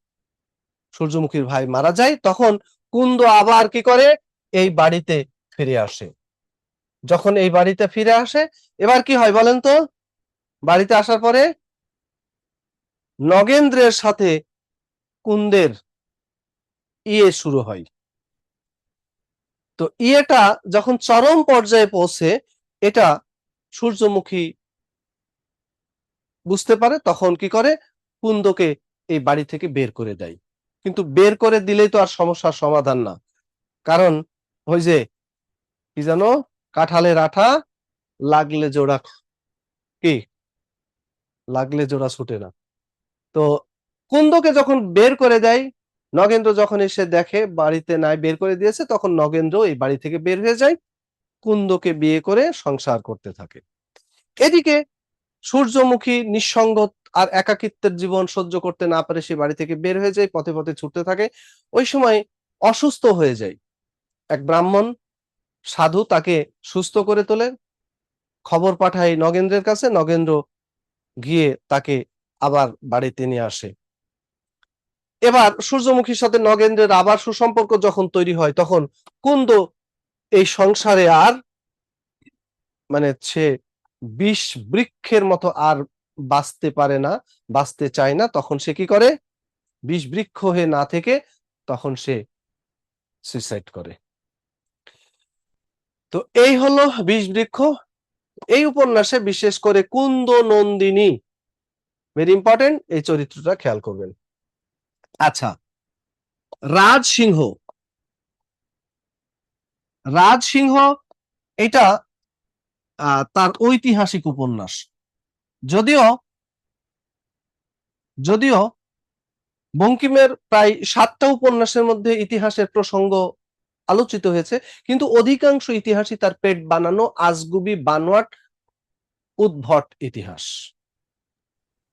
A: সূর্যমুখীর ভাই মারা যায়। তখন কুন্দ আবার কি করে, এই বাড়িতে ফিরে আসে। যখন এই বাড়িতে ফিরে আসে, এবার কি হয় বলেন তো? বাড়িতে আসার পরে নগেন্দ্রের সাথে কুন্দের শুরু হয়। তো ইয়েটা যখন চরম পর্যায়ে পৌঁছে এটা সূর্যমুখী বুঝতে পারে, তখন কি করে, কুন্দকে এই বাড়ি থেকে বের করে দেয়। কিন্তু বের করে দিলেই তো আর সমস্যার সমাধান না, কারণ ওই যে কি জানো, কাঁঠালের আঠা লাগলে জোড়া, কি লাগলে জোড়া ছুটে না। তো কুন্দকে যখন বের করে দেয়, নগেন্দ্র যখন এসে দেখে বাড়িতে নাই, বের করে দিয়েছে, তখন নগেন্দ্র এই বাড়ি থেকে বের হয়ে যায়, কুন্দকে বিয়ে করে সংসার করতে থাকে। এদিকে সূর্যমুখী নিঃসঙ্গ আর একাকিত্বের জীবন সহ্য করতে না পারে সে বাড়ি থেকে বের হয়ে যায়, পথে পথে ছুটতে থাকে। ওই সময় অসুস্থ হয়ে যায়, এক ব্রাহ্মণ সাধু তাকে সুস্থ করে তোলে, খবর পাঠায় নগেন্দ্রের কাছে, নগেন্দ্র গিয়ে তাকে আবার বাড়িতে নিয়ে আসে। এবার সূর্যমুখীর সাথে নগেন্দ্রের আবার সুসম্পর্ক যখন তৈরি হয়, তখন কুন্দ এই সংসারে আর মানে সে বিষ বৃক্ষের মতো আর বাঁচতে পারে না, বাঁচতে চায় না, তখন সে কি করে, বিষ বৃক্ষ হয়ে না থেকে তখন সে সুইসাইড করে। তো এই হলো বিষ বৃক্ষ। এই উপন্যাসে বিশেষ করে কুন্দ নন্দিনী ভেরি ইম্পর্টেন্ট, এই চরিত্রটা খেয়াল করবেন। আচ্ছা, রাজসিংহ, রাজসিংহ এটা তার ঐতিহাসিক উপন্যাস। যদিও যদিও বঙ্কিমের প্রায় 7টা উপন্যাসের মধ্যে ইতিহাসের প্রসঙ্গ আলোচিত হয়েছে, কিন্তু অধিকাংশ ইতিহাসই তার পেট বানানো আজগুবি বানোয়াট উদ্ভট ইতিহাস।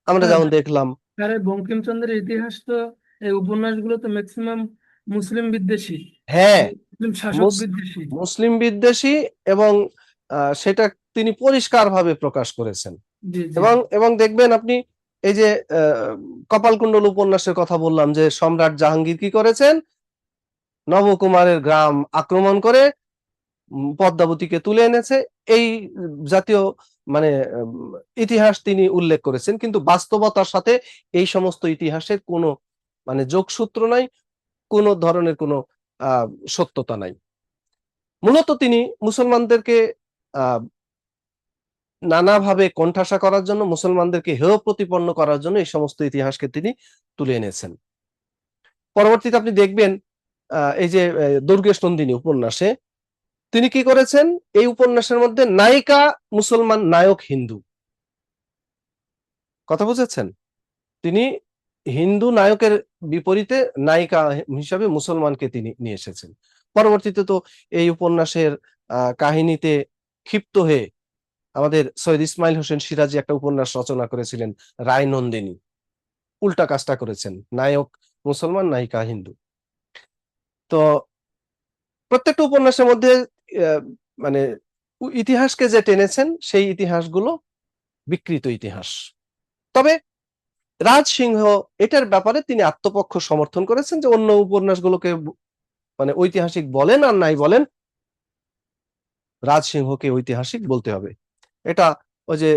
A: আমরা
B: হ্যাঁ,
A: যেমন দেখলাম,
B: আরে বঙ্কিমচন্দ্রের ইতিহাস তো, এই উপন্যাসগুলো তো ম্যাক্সিমাম মুসলিম বিদ্বেষী,
A: হ্যাঁ,
B: মুসলিম শাসক বিদ্বেষী।
A: মুসলিম বিদ্বেষী, এবং সেটা তিনি পরিষ্কারভাবে প্রকাশ করেছেন।
B: জি জি।
A: এবং এবং দেখবেন আপনি, এই যে কপালকুণ্ডল উপন্যাসের কথা বললাম, যে সম্রাট জাহাঙ্গীর কি করেছেন, নবকুমারের গ্রাম আক্রমণ করে পদ্মাবতীকে তুলে এনেছে, এই জাতীয় মানে ইতিহাস তিনি উল্লেখ করেছেন, কিন্তু বাস্তবতার সাথে এই সমস্ত ইতিহাসের কোনো মানে যোগসূত্র নাই, কোনো ধরনের কোনো সত্যতা নাই। মূলত তিনি মুসলমানদেরকে আহ নানাভাবে কোণঠাসা করার জন্য, মুসলমানদেরকে হেয় প্রতিপন্ন করার জন্য এই সমস্ত ইতিহাসকে তিনি তুলে এনেছেন। পরবর্তীতে আপনি দেখবেন এই যে দুর্গেশ নন্দিনী উপন্যাসে তিনি কি করেছেন, এই উপন্যাসের মধ্যে নায়িকা মুসলমান, নায়ক হিন্দু। কথা বুঝেছেন? তিনি হিন্দু নায়কের বিপরীতে নায়িকা হিসাবে মুসলমানকে তিনি নিয়ে এসেছেন। পরবর্তীতে তো এই উপন্যাসের কাহিনীতে ক্ষিপ্ত হয়ে আমাদের সৈয়দ ইসমাইল হোসেন সিরাজী একটা উপন্যাস রচনা করেছিলেন, রায়নন্দিনী। উল্টা কাজটা করেছেন, নায়ক মুসলমান, নায়িকা হিন্দু। তো প্রত্যেকটা উপন্যাসের মধ্যে আহ, মানে ইতিহাসকে যে টেনেছেন সেই ইতিহাসগুলো বিকৃত ইতিহাস। তবে রাজসিংহ এটার ব্যাপারে তিনি আত্মপক্ষ সমর্থন করেছেন, যে অন্য উপন্যাসগুলোকে মানে ঐতিহাসিক বলেন আর নাই বলেন, রাজসিংহকে ঐতিহাসিক বলতে হবে। এটা ওই যে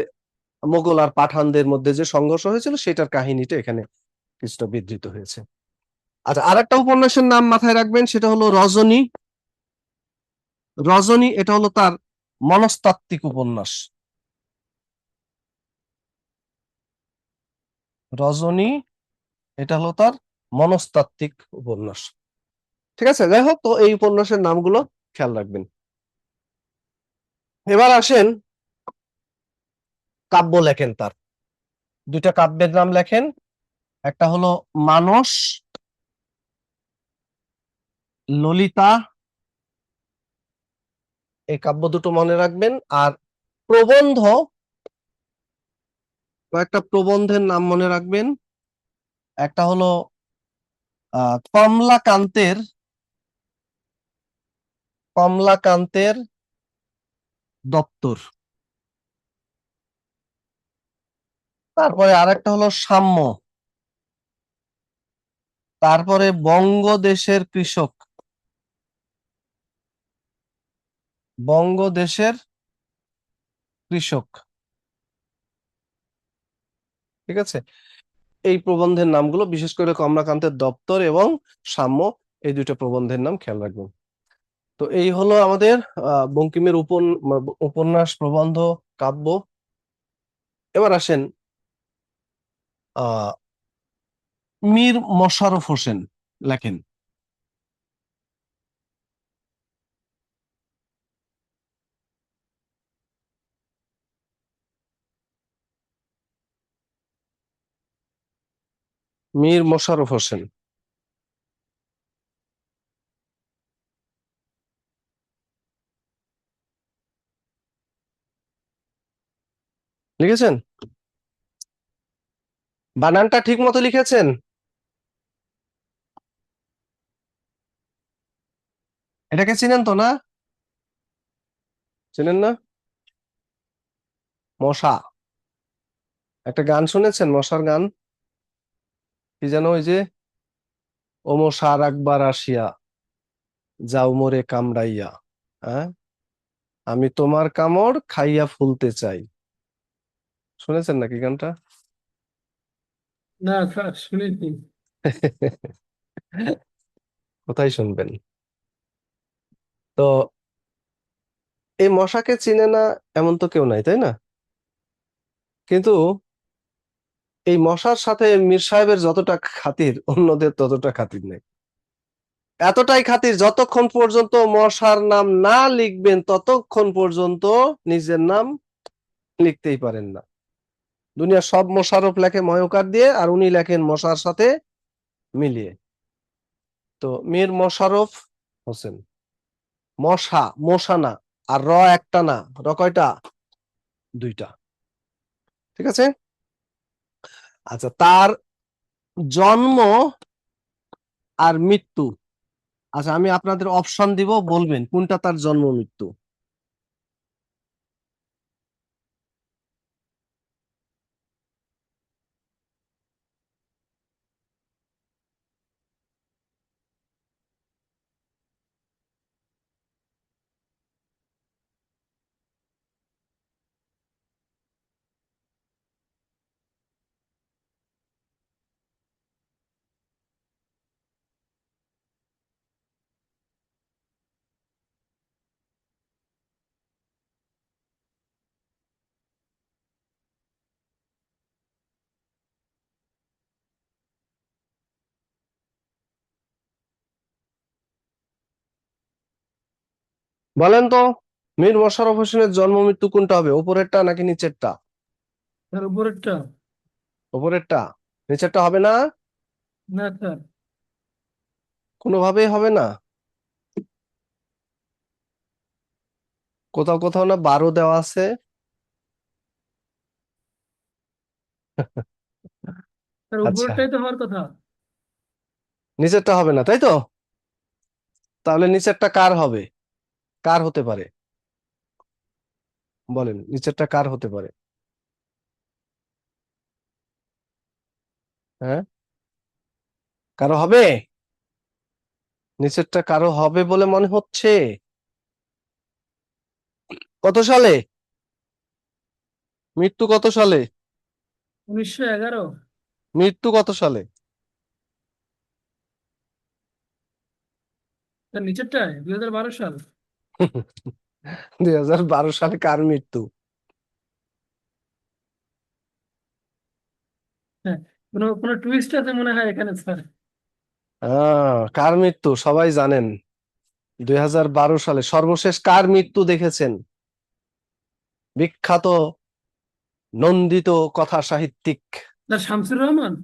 A: মোগল আর পাঠানদের মধ্যে যে সংঘর্ষ হয়েছিল সেটার কাহিনীটা এখানে কিছুটা বিধৃত হয়েছে। আচ্ছা, আর একটা উপন্যাসের নাম মাথায় রাখবেন, সেটা হলো রজনী। রজনী এটা হলো তার মনস্তাত্ত্বিক উপন্যাস। রজনী এটা হলো তার মনস্তাত্ত্বিক উপন্যাস। ঠিক আছে, যাই হোক, তো এই উপন্যাসের নামগুলো খেয়াল রাখবেন। এবার আসেন, কাব্য লেখেন তার, দুইটা কাব্যের নাম লেখেন, একটা হলো মানস, ললিতা, এই কাব্য দুটো মনে রাখবেন। আর প্রবন্ধ, কয়েকটা প্রবন্ধের নাম মনে রাখবেন। একটা হলো কমলাকান্তের, কমলাকান্তের দপ্তর। তারপরে আরেকটা হলো সাম্য। তারপরে বঙ্গদেশের কৃষক, বঙ্গদেশের কৃষক। ঠিক আছে, এই প্রবন্ধের নামগুলো, বিশেষ করে কমলাকান্তের দপ্তর এবং সাম্য, এই দুটো প্রবন্ধের নাম খেয়াল রাখবেন। তো তো এই হলো আমাদের বঙ্কিমের উপন্যাস, প্রবন্ধ, কাব্য। এবার আসেন আহ মীর মশাররফ হোসেন লেখেন। মীর মশাররফ হোসেন লিখেছেন? বানানটা ঠিক মতো লিখেছেন? এটাকে চিনেন তো না? চেনেন না? মশা, একটা গান শুনেছেন মশার গান? কি যেন, ওই যে ও মশা আর একবার আসিয়া যাও মোরে কামড়াইয়া, হ্যাঁ, আমি তোমার কামড় খাইয়া ফুলতে চাই। শুনেছেন নাকি গানটা?
B: না স্যার, শুনিনি।
A: কোথায় শুনবেন? তো এই মশাকে চিনে না এমন তো কেউ নাই, তাই না? কিন্তু এই মশার সাথে মীর সাহেবের যতটা খাতির, অন্যদের ততটা খাতির নেই। এতটাই খাতির, যতক্ষণ পর্যন্ত মশার নাম না লিখবেন ততক্ষণ পর্যন্ত নিজের নাম লিখতেই পারেন না। দুনিয়ার সব মোশাররফ লেখে ময়কার দিয়ে, আর উনি লেখেন মশার সাথে মিলিয়ে। তো মীর মশাররফ হোসেন। মশা, মশা না। আর একটা না, কয়টা? দুইটা। ঠিক আছে। আচ্ছা, তার জন্ম আর মৃত্যু, আচ্ছা আমি আপনাদের অপশন দিব, বলবেন কোনটা তার জন্ম মৃত্যু। বলেন তো, মীর মশাররফ হোসেনের জন্ম মৃত্যু কোনটা হবে, উপরেরটা নাকি নিচেরটা?
B: তার উপরেরটা।
A: উপরেরটা। নিচেরটা হবে না?
B: না স্যার।
A: কোনোভাবেই হবে না? কোথাও কোথাও না 12 দেওয়া আছে।
B: তার
A: আচ্ছা,
B: উপরেরটাই তো হওয়ার কথা।
A: নিচেরটা হবে না, তাই তো? তাহলে নিচেরটা কার হবে? কার হতে পারে? বলেন, নিচেরটা কার হতে পারে? হ্যাঁ, কারো হবে? নিচেরটা কারো হবে বলে মনে হচ্ছে। কত সালে? মৃত্যু কত সালে?
B: 1911।
A: মৃত্যু কত সালে?
B: তার নিচেরটায় 2012 সাল।
A: 2012 সালে কার মৃত্যু?
B: হ্যাঁ, কোনো কোনো টুইস্ট আছে মনে হয় এখানে স্যার।
A: কার মৃত্যু সবাই জানেন। 2012 সালে সর্বশেষ কার মৃত্যু দেখেছেন? বিখ্যাত নন্দিত কথা সাহিত্যিক।
B: না, শামসুর রহমান।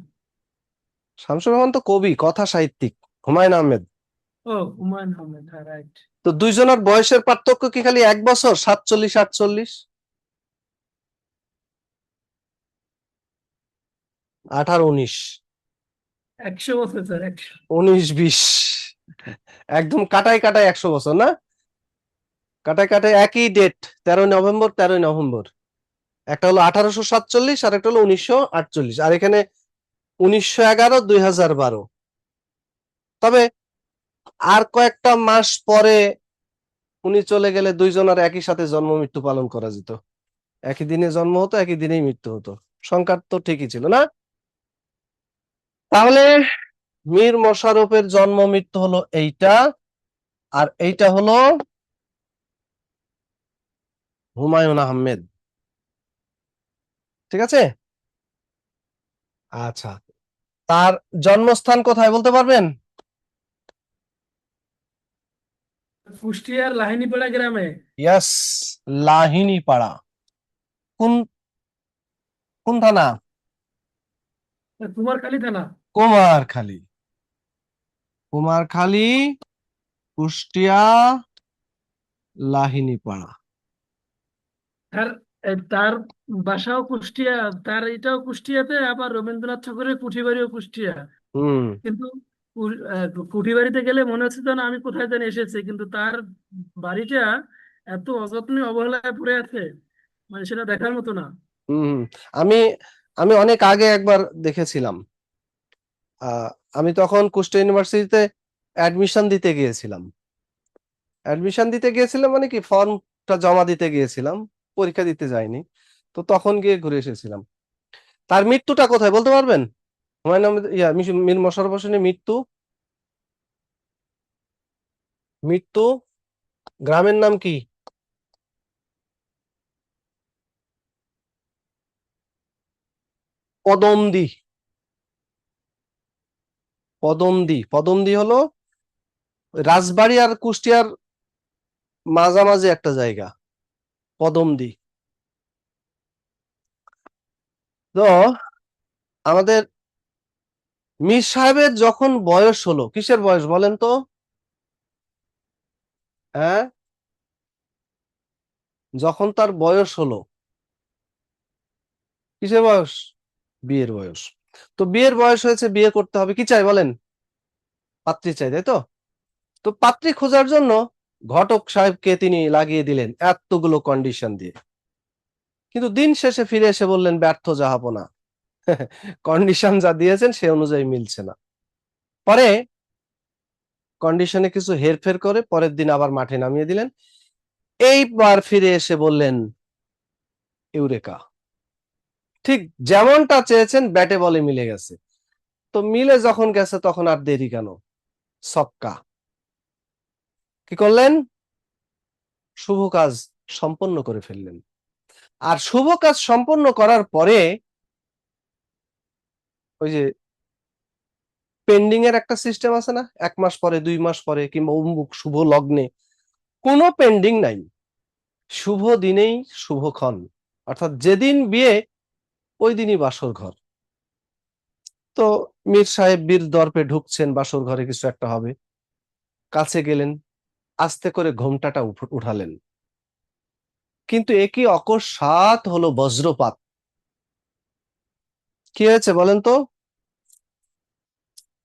A: শামসুর রহমান তো কবি, কথা সাহিত্যিক হুমায়ুন আহমেদ।
B: ও, হুমায়ুন আহমেদ, হ্যাঁ রাইট।
A: তো দুইজনের বয়সের পার্থক্য কি খালি 1 বছর, 47 48? 18 19?
B: 100 বছর স্যার, 100।
A: 19 20? একদম কাটায় কাটায় 100 বছর না? কাটায় কাটায় একই ডেট, 13 নভেম্বর 13 নভেম্বর। একটা হলো 1847 আর একটা হলো 1948, আর এখানে 1911 2012। তবে আর কয়েকটা মাস পরে উনি চলে গেলে দুইজনের একই সাথে জন্ম মৃত্যু পালন করা যেত। একই দিনে জন্ম হতো, একই দিনেই মৃত্যু হতো। সংখ্যা তো ঠিকই ছিল না? তাহলে মীর মশাররফের জন্ম মৃত্যু হলো এইটা, আর এইটা হলো হুমায়ুন আহমেদ। ঠিক আছে। আচ্ছা, তার জন্মস্থান কোথায় বলতে পারবেন?
B: কুষ্টিয়ার লাহিনীপাড়া গ্রামে।
A: ইয়েস, লাহিনী পাড়া। কোন কোন থানা?
B: কুমারখালী থানা।
A: কুমারখালী। কুমারখালী, কুষ্টিয়া, লাহিনী পাড়া।
B: তার তার বাসাও কুষ্টিয়া, তার এটাও কুষ্টিয়াতে, আবার রবীন্দ্রনাথ ঠাকুরের কুঠিবাড়িও কুষ্টিয়া।
A: হুম
B: কিন্তু কুঠিবাড়িতে গেলে মনে হচ্ছে যেন আমি কোথায় যেন এসেছি, কিন্তু তার বাড়িটা এত অযত্নে অবহেলায় পড়ে আছে, মানে সেটা দেখার মতো না।
A: হুম আমি আমি অনেক আগে একবার দেখেছিলাম। আহ, আমি তখন কুষ্টিয়া ইউনিভার্সিটিতে অ্যাডমিশন দিতে গিয়েছিলাম। মানে কি, ফর্মটা জমা দিতে গিয়েছিলাম, পরীক্ষা দিতে যাইনি। তো তখন গিয়ে ঘুরে এসেছিলাম। তার মৃত্যুটা কোথায় বলতে পারবেন? হুমায়ুন আহমেদ, মীর মশাররফ হোসেনের মৃত্যু। মৃত্যু গ্রামের নাম কি? পদমদি। পদমদি হলো রাজবাড়ী আর কুষ্টিয়ার মাঝামাঝি একটা জায়গা, পদমদি। তো আমাদের মীর সাহেবের যখন বয়স হলো, কিসের বয়স বলেন তো? হ্যাঁ, যখন তার বয়স হলো, কিসের বয়স? বিয়ের বয়স। তো বিয়ের বয়স হয়েছে, বিয়ে করতে হবে, কি চাই বলেন? পাত্রী চাই, তাই তো? তো পাত্রী খোঁজার জন্য ঘটক সাহেবকে তিনি লাগিয়ে দিলেন এতগুলো কন্ডিশন দিয়ে। কিন্তু দিন শেষে ফিরে এসে বললেন, ব্যর্থ জাহাপনা, কন্ডিশন যা দিয়েছেন সে অনুযায়ী মিলছে না। পরে কন্ডিশনে কিছু হেরফের করে পরের দিন আবার মাঠে নামিয়ে দিলেন। এইবার ফিরে এসে বললেন, ইউরেকা, ঠিক যেমনটা চেয়েছেন ব্যাটে বলে মিলে গেছে। তো মিলে যখন গেছে তখন আর দেরি কেন, সক্কা। কি করলেন? শুভ কাজ সম্পন্ন করে ফেললেন। আর শুভ কাজ সম্পন্ন করার পরে ওই যে পেন্ডিং এর একটা সিস্টেম আছে না, 1 মাস পরে, 2 মাস পরে, কিংবা অমুক শুভ লগ্নে, কোনো পেন্ডিং নাই। শুভ দিনেই শুভক্ষণ, অর্থাৎ যেদিন বিয়ে ওই দিনই বাসর ঘর। তো মীর সাহেব বীর দর্পে ঢুকছেন, বাসর ঘরে কিছু একটা হবে, কাছে গেলেন, আস্তে করে ঘোমটাটা উঠালেন। কিন্তু একই অকস্মাৎ হলো বজ্রপাত। কি হয়েছে বলেন তো?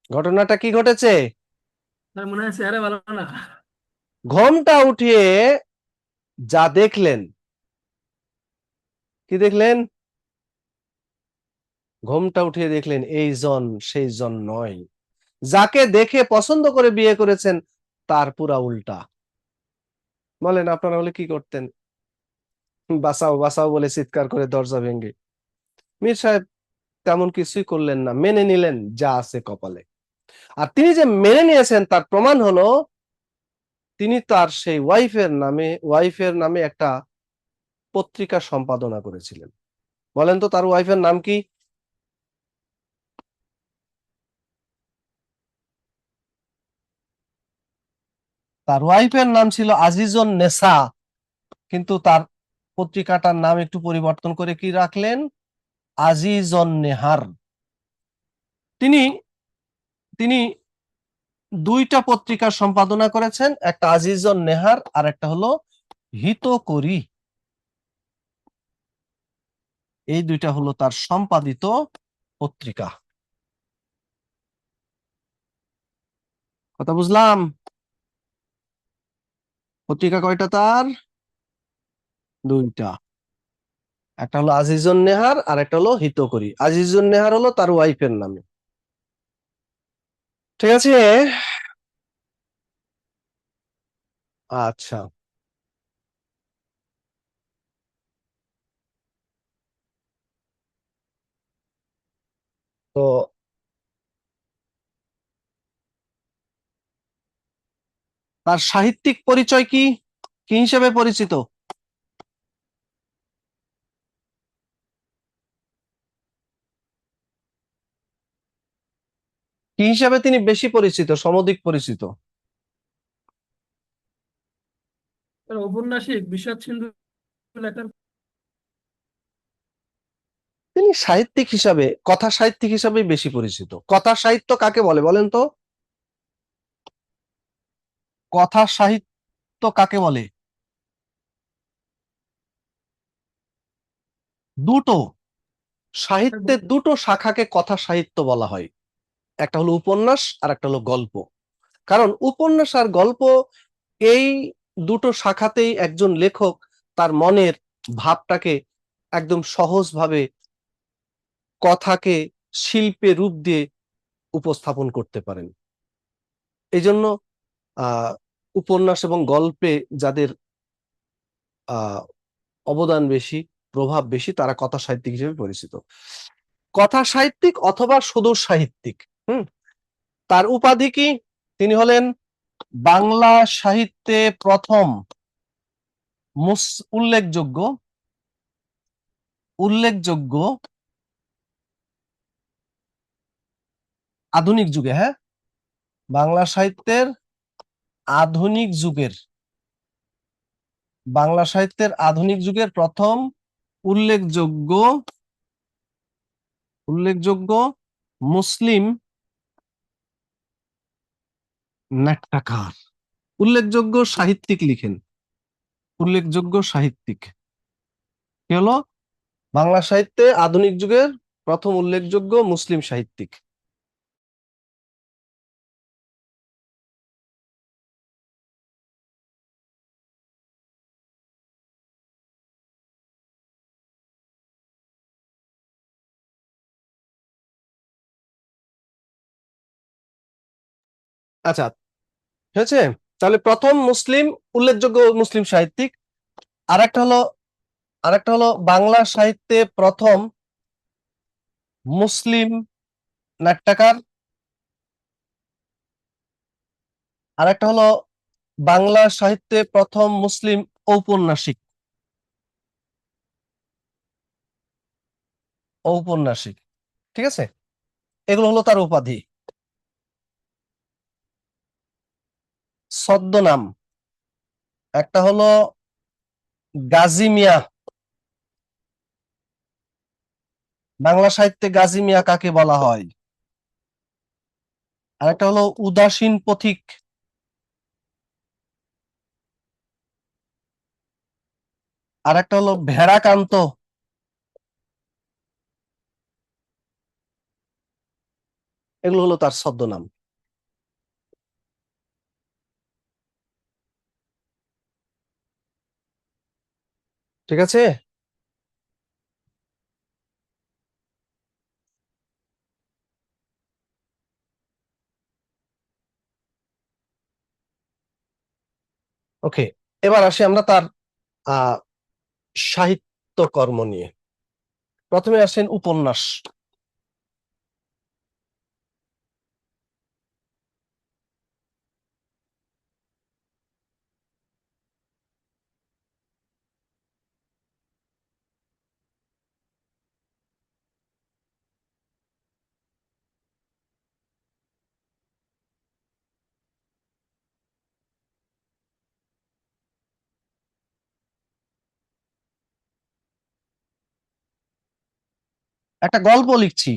A: ঘটনাটা কি ঘটেছে?
B: তার মনে হয় চেহারা ভালো না।
A: ঘোমটা উঠিয়ে যা দেখলেন, কি দেখলেন? ঘোমটা উঠিয়ে দেখলেন এই জন সেই জন নয়। যাকে দেখে পছন্দ করে বিয়ে করেছেন তার পুরা উল্টা। বলেন আপনারা হলে কি করতেন? বাঁচাও বাঁচাও বলে চিৎকার করে দরজা ভেঙে। মীর সাহেব তেমন কিছুই করলেন না, মেনে নিলেন যা আছে কপালে। আর তিনি যে মেনে নিয়েছেন তার প্রমাণ হলো, তিনি তার সেই ওয়াইফের নামে একটা পত্রিকা সম্পাদনা করেছিলেন। বলেন তো তার ওয়াইফের নাম কি? তার ওয়াইফের নাম ছিল আজিজুন নেসা, কিন্তু তার পত্রিকাটার নাম একটু পরিবর্তন করে কি রাখলেন? আজিজুন নেহার। তিনি তিনি দুইটা পত্রিকার সম্পাদনা করেছেন, একটা আজিজুন নেহার আর একটা হলো হিতকরী। এই দুইটা হলো তার সম্পাদিত পত্রিকা। কথা বুঝলাম? পত্রিকা কয়টা তার? দুইটা। একটা হলো আজিজুন নেহার আর একটা হলো হিতকরী। আজিজুন নেহার হলো তার ওয়াইফের নামে। ঠিক আছে। আচ্ছা। তো তার সাহিত্যিক পরিচয় কি, কি হিসেবে পরিচিত? কি হিসাবে তিনি বেশি পরিচিত, সমধিক পরিচিত?
B: তার ঔপন্যাসিক বিষাদ সিন্ধু লেখার।
A: তিনি সাহিত্যিক হিসাবে, কথা সাহিত্যিক হিসাবে বেশি পরিচিত। কথা সাহিত্য কাকে বলে বলেন তো? কথা সাহিত্য কাকে বলে? দুটো সাহিত্যের দুটো শাখাকে কথা সাহিত্য বলা হয়। একটা হলো উপন্যাস আর একটা হলো গল্প। কারণ উপন্যাস আর গল্প, এই দুটো শাখাতেই একজন লেখক তার মনের ভাবটাকে একদম সহজভাবে কথাকে শিল্পে রূপ দিয়ে উপস্থাপন করতে পারেন। এই জন্য আহ উপন্যাস এবং গল্পে যাদের আহ অবদান বেশি, প্রভাব বেশি, তারা কথা সাহিত্যিক হিসেবে পরিচিত। কথা সাহিত্যিক অথবা সুদূর সাহিত্যিক। তার উপাধি কি? তিনি হলেন বাংলা সাহিত্যে প্রথম উল্লেখযোগ্য উল্লেখযোগ্য আধুনিক যুগে, হ্যাঁ, বাংলা সাহিত্যের আধুনিক যুগের বাংলা সাহিত্যের আধুনিক যুগের প্রথম উল্লেখযোগ্য উল্লেখযোগ্য মুসলিম নাট্যকার, উল্লেখযোগ্য সাহিত্যিক লিখেন। উল্লেখযোগ্য সাহিত্যিক কি হলো? বাংলা সাহিত্যে আধুনিক যুগের প্রথম উল্লেখযোগ্য মুসলিম সাহিত্যিক। আচ্ছা, হয়েছে। তাহলে প্রথম মুসলিম, উল্লেখযোগ্য মুসলিম সাহিত্যিক। আরেকটা হলো আরেকটা হলো বাংলা সাহিত্যে প্রথম মুসলিম নাট্যকার। আরেকটা হলো বাংলা সাহিত্যে প্রথম মুসলিম ঔপন্যাসিক। ঔপন্যাসিক, ঠিক আছে? এগুলো হলো তার উপাধি। ছদ্মনাম, একটা হলো গাজী মিয়া। বাংলা সাহিত্যে গাজী মিয়া কাকে বলা হয়? আরেকটা হলো উদাসীন পথিক। আরেকটা হলো ভেড়াকান্ত। এগুলো হলো তার ছদ্মনাম, ঠিক আছে? ওকে, এবার আসি আমরা তার আহ সাহিত্য কর্ম নিয়ে। প্রথমে আসেন উপন্যাস। একটা গল্প লিখছি।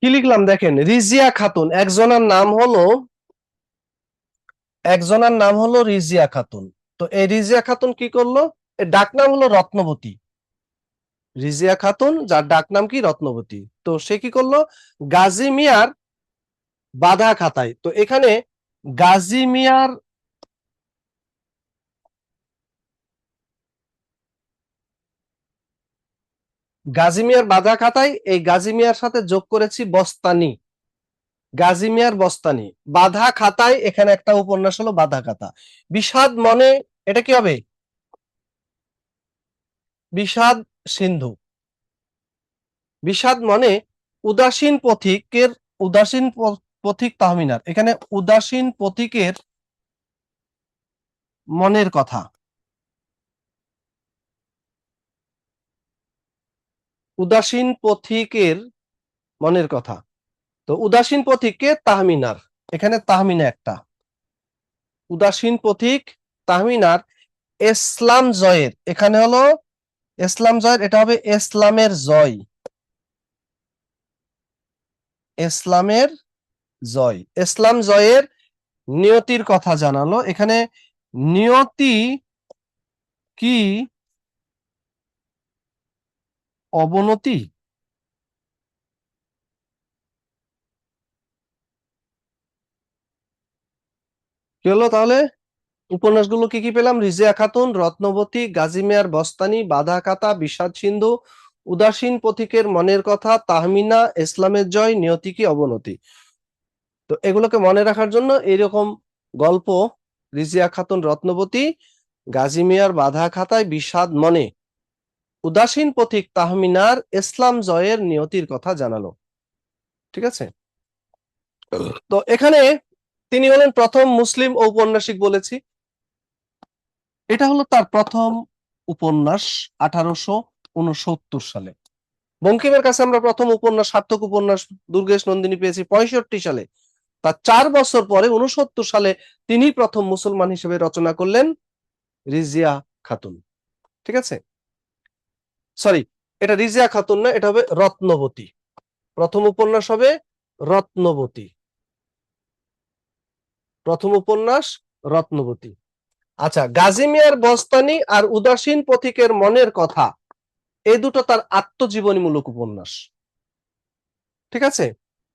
A: কি লিখলাম দেখেন, রিজিয়া খাতুন, একজনের নাম হলো রিজিয়া খাতুন। তো এই রিজিয়া খাতুন কি করলো, এর ডাক নাম হলো রত্নবতী। রিজিয়া খাতুন যার ডাক নাম কি রত্নবতী, তো সে কি করলো, গাজী মিয়ার বাঁধা খাতায়, তো এখানে গাজী মিয়ার বাঁধা খাতায় এই গাজী মিয়ার সাথে যোগ করেছি বস্তানি, গাজী মিয়ার বস্তানি। বাঁধা খাতায় এখানে একটা উপন্যাস হলো বাঁধা খাতা। বিষাদ মনে, এটা কি হবে, বিষাদ সিন্ধু। বিষাদ মনে উদাসীন পথিকের, পথিক তাহমিনার, এখানে উদাসীন পথিকের মনের কথা, উদাসীন পথিকের মনের কথা। তো উদাসীন পথিককে তাহমিনার, এখানে তাহমিনা একটা, উদাসীন পথিক তাহমিনার ইসলাম জয়ের, এখানে হলো ইসলাম জয়ের, এটা হবে ইসলামের জয়, ইসলামের জয়, ইসলাম জয়ের নিয়তির কথা জানালো। এখানে নিয়তি কি অবনতি, কি হলো তাহলে, উপন্যাসগুলো কি কি পেলাম, রিজিয়া খাতুন, রত্নবতী, গাজী মিয়ার বস্তানি, বাঁধা খাতা, বিষাদ সিন্ধু, উদাসীন পথিকের মনের কথা, তাহমিনা, ইসলামের জয়, নিয়তি কি অবনতি। তো এগুলোকে মনে রাখার জন্য এইরকম গল্প, রিজিয়া খাতুন, রত্নবতী, গাজী মিয়ার বাঁধা খাতায়, বিষাদ মনে, উদাসীন পথিক তাহমিনার ইসলাম জয়ের নিয়তির কথা জানালো। ঠিক আছে, তো এখানে তিনি হলেন প্রথম মুসলিম ঔপন্যাসিক বলেছি, এটা হলো তার প্রথম উপন্যাস 1869 সালে। বঙ্কিমের কাছে আমরা প্রথম উপন্যাস, সার্থক উপন্যাস দুর্গেশ নন্দিনী পেয়েছি 65 সালে। তার 4 বছর পরে 69 সালে তিনি প্রথম মুসলমান হিসেবে রচনা করলেন রিজিয়া খাতুন। ঠিক আছে, সরি, এটা রিজিয়া খাতুন না, এটা হবে রত্নবতী। প্রথম উপন্যাস হবে রত্নবতী, প্রথম উপন্যাস রত্নবতী। আচ্ছা, গাজী মিয়ার বস্তানি আর উদাসীন পথিকের মনের কথা, এই দুটো তার আত্মজীবনীমূলক উপন্যাস। ঠিক আছে,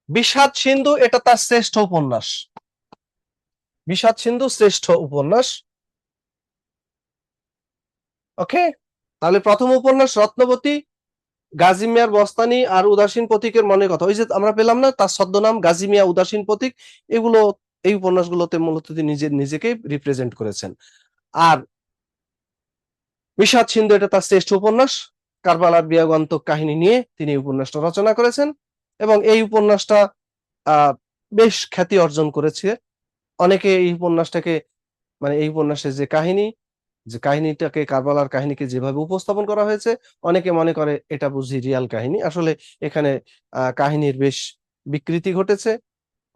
A: বিষাদ সিন্ধু এটা তার শ্রেষ্ঠ উপন্যাস, বিষাদ সিন্ধু শ্রেষ্ঠ উপন্যাস। ওকে, তাহলে প্রথম উপন্যাস রত্নবতী, গাজী মিয়ার বস্তানি আর উদাসীন পথিকের মনের কথা, ওই যে আমরা পেলাম না তার ছদ্মনাম গাজী মিয়া উদাসীন পথিক, এগুলো এই উপন্যাসগুলোতে মূলত তিনি নিজেকে রিপ্রেজেন্ট করেছেন। আর বিষাদ সিন্ধু এটা তার শ্রেষ্ঠ উপন্যাস, কারবালার বিয়োগান্তক কাহিনী নিয়ে তিনি এই উপন্যাসটা রচনা করেছেন, এবং এই উপন্যাসটা বেশ খ্যাতি অর্জন করেছে। অনেকে এই উপন্যাসটাকে, মানে এই উপন্যাসের যে কাহিনীটাকে, কারবালার কাহিনীকে যেভাবে উপস্থাপন করা হয়েছে, অনেকে মনে করে এটা বুঝি রিয়াল কাহিনী। আসলে এখানে কাহিনীর বেশ বিকৃতি ঘটেছে,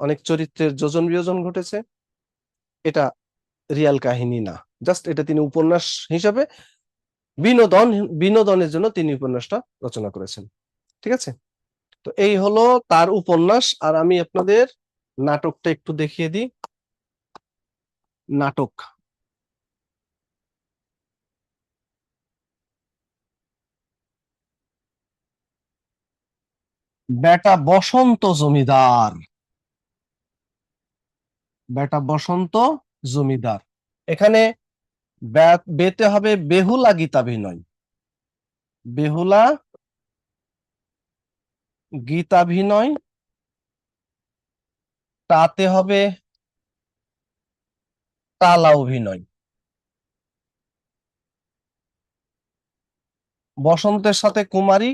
A: অনেক চরিত্রের যোজন বিয়োজন ঘটেছে, এটা রিয়াল কাহিনী না, জাস্ট এটা তিনি উপন্যাস হিসাবে বিনোদনের জন্য তিনি উপন্যাসটা রচনা করেছেন। ঠিক আছে, তো এই হলো তার উপন্যাস। আর আমি আপনাদের নাটকটা একটু দেখিয়ে দিই। নাটক, বেটা বসন্ত জমিদার, বেটা বসন্ত জমিদার, এখানে বেতে হবে বেহুলা গীতাভিনয়, বেহুলা গীতাভিনয়, তাতে হবে টালা অভিনয়। বসন্তের সাথে কুমারী,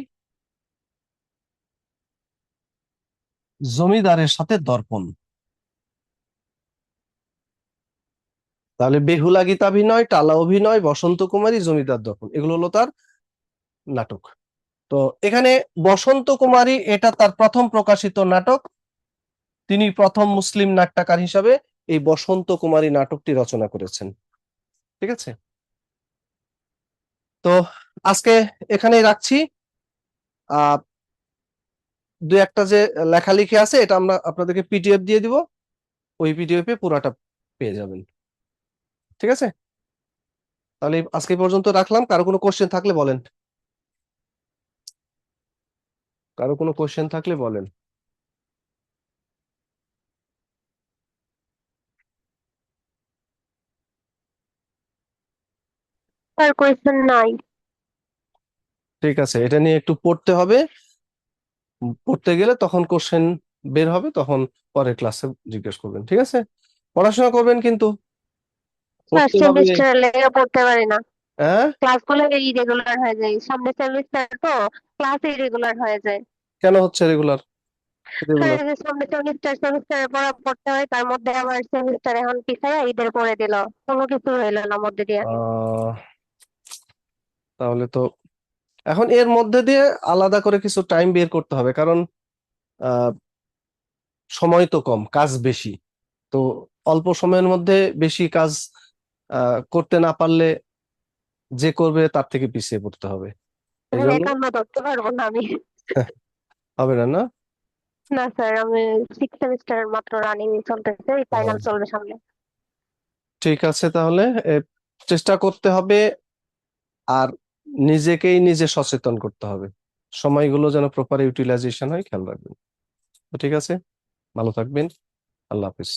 A: জমিদারের সাথে দর্পণ। তাহলে বেহুলা গীতাভিনয়, টালা অভিনয়, বসন্ত কুমারী, জমিদার দর্পণ, এগুলো হলো তার নাটক। তো এখানে বসন্ত কুমারী এটা তার প্রথম প্রকাশিত নাটক, তিনি প্রথম মুসলিম নাট্যকার হিসাবে এই বসন্ত কুমারী নাটকটি রচনা করেছেন। ঠিক আছে, তো আজকে এখানেই রাখছি। আহ দুই একটা যে লেখালেখি আছে এটা আমরা আপনাদেরকে পিডিএফ দিয়ে দিব, ওই পিডিএফ এ পুরাটা পেয়ে যাবেন। ঠিক আছে, তাহলে আজকে এই পর্যন্ত রাখলাম। কারো কোনো কোশ্চেন থাকলে বলেন, কারো কোনো কোশ্চেন থাকলে বলেন।
C: স্যার কোয়েশ্চেন নাই।
A: ঠিক আছে, এটা নিয়ে একটু পড়তে হবে। পড়তে গেলে তখন কোশ্চেন বের হবে, তখন পরের ক্লাসে জিজ্ঞেস করবেন। ঠিক আছে, পড়াশোনা করবেন কিন্তু,
C: ফার্স্ট
A: পড়তে হবে।
C: সেমিস্টার লেগে পড়তে পারি না,
A: হ্যাঁ,
C: ক্লাসগুলো ইরেগুলার হয়ে যায়, সামনের সেমিস্টার তো ক্লাস ইরেগুলার হয়ে যায়।
A: কেন হচ্ছে রেগুলার
C: স্যার
A: রেগুলার?
C: এই যে সামনে সেমিস্টারের পড়া পড়তে হয়, তার মধ্যে আবার সেমিস্টার এখন পিছায় ঈদের পরে দিল, কোনো কিছু হইলো না মধ্যে দিয়ে।
A: তাহলে তো এখন এর মধ্যে দিয়ে আলাদা করে কিছু টাইম বের করতে হবে, কারণ আহ, সময় তো কম, কাজ বেশি। তো অল্প সময়ের মধ্যে বেশি কাজ করতে না পারলে যে করবে তার থেকে পিছিয়ে পড়তে হবে। এই
C: স্যার
A: জন্য
C: একান্ন ধরতে পারবো না আমি।
A: হবে না, না?
C: না স্যার, আমি সিক্স সেমিস্টার মাত্র রানিং চলতেছে, ফাইনাল
A: ও,
C: চলবে সামনে।
A: ঠিক আছে, তাহলে এ, চেষ্টা করতে হবে, আর নিজেকেই নিজে সচেতন করতে হবে, সময়গুলো যেন প্রপার ইউটিলাইজেশন হয়, খেয়াল রাখবেন। তো ঠিক আছে, ভালো থাকবেন, আল্লাহ হাফিজ।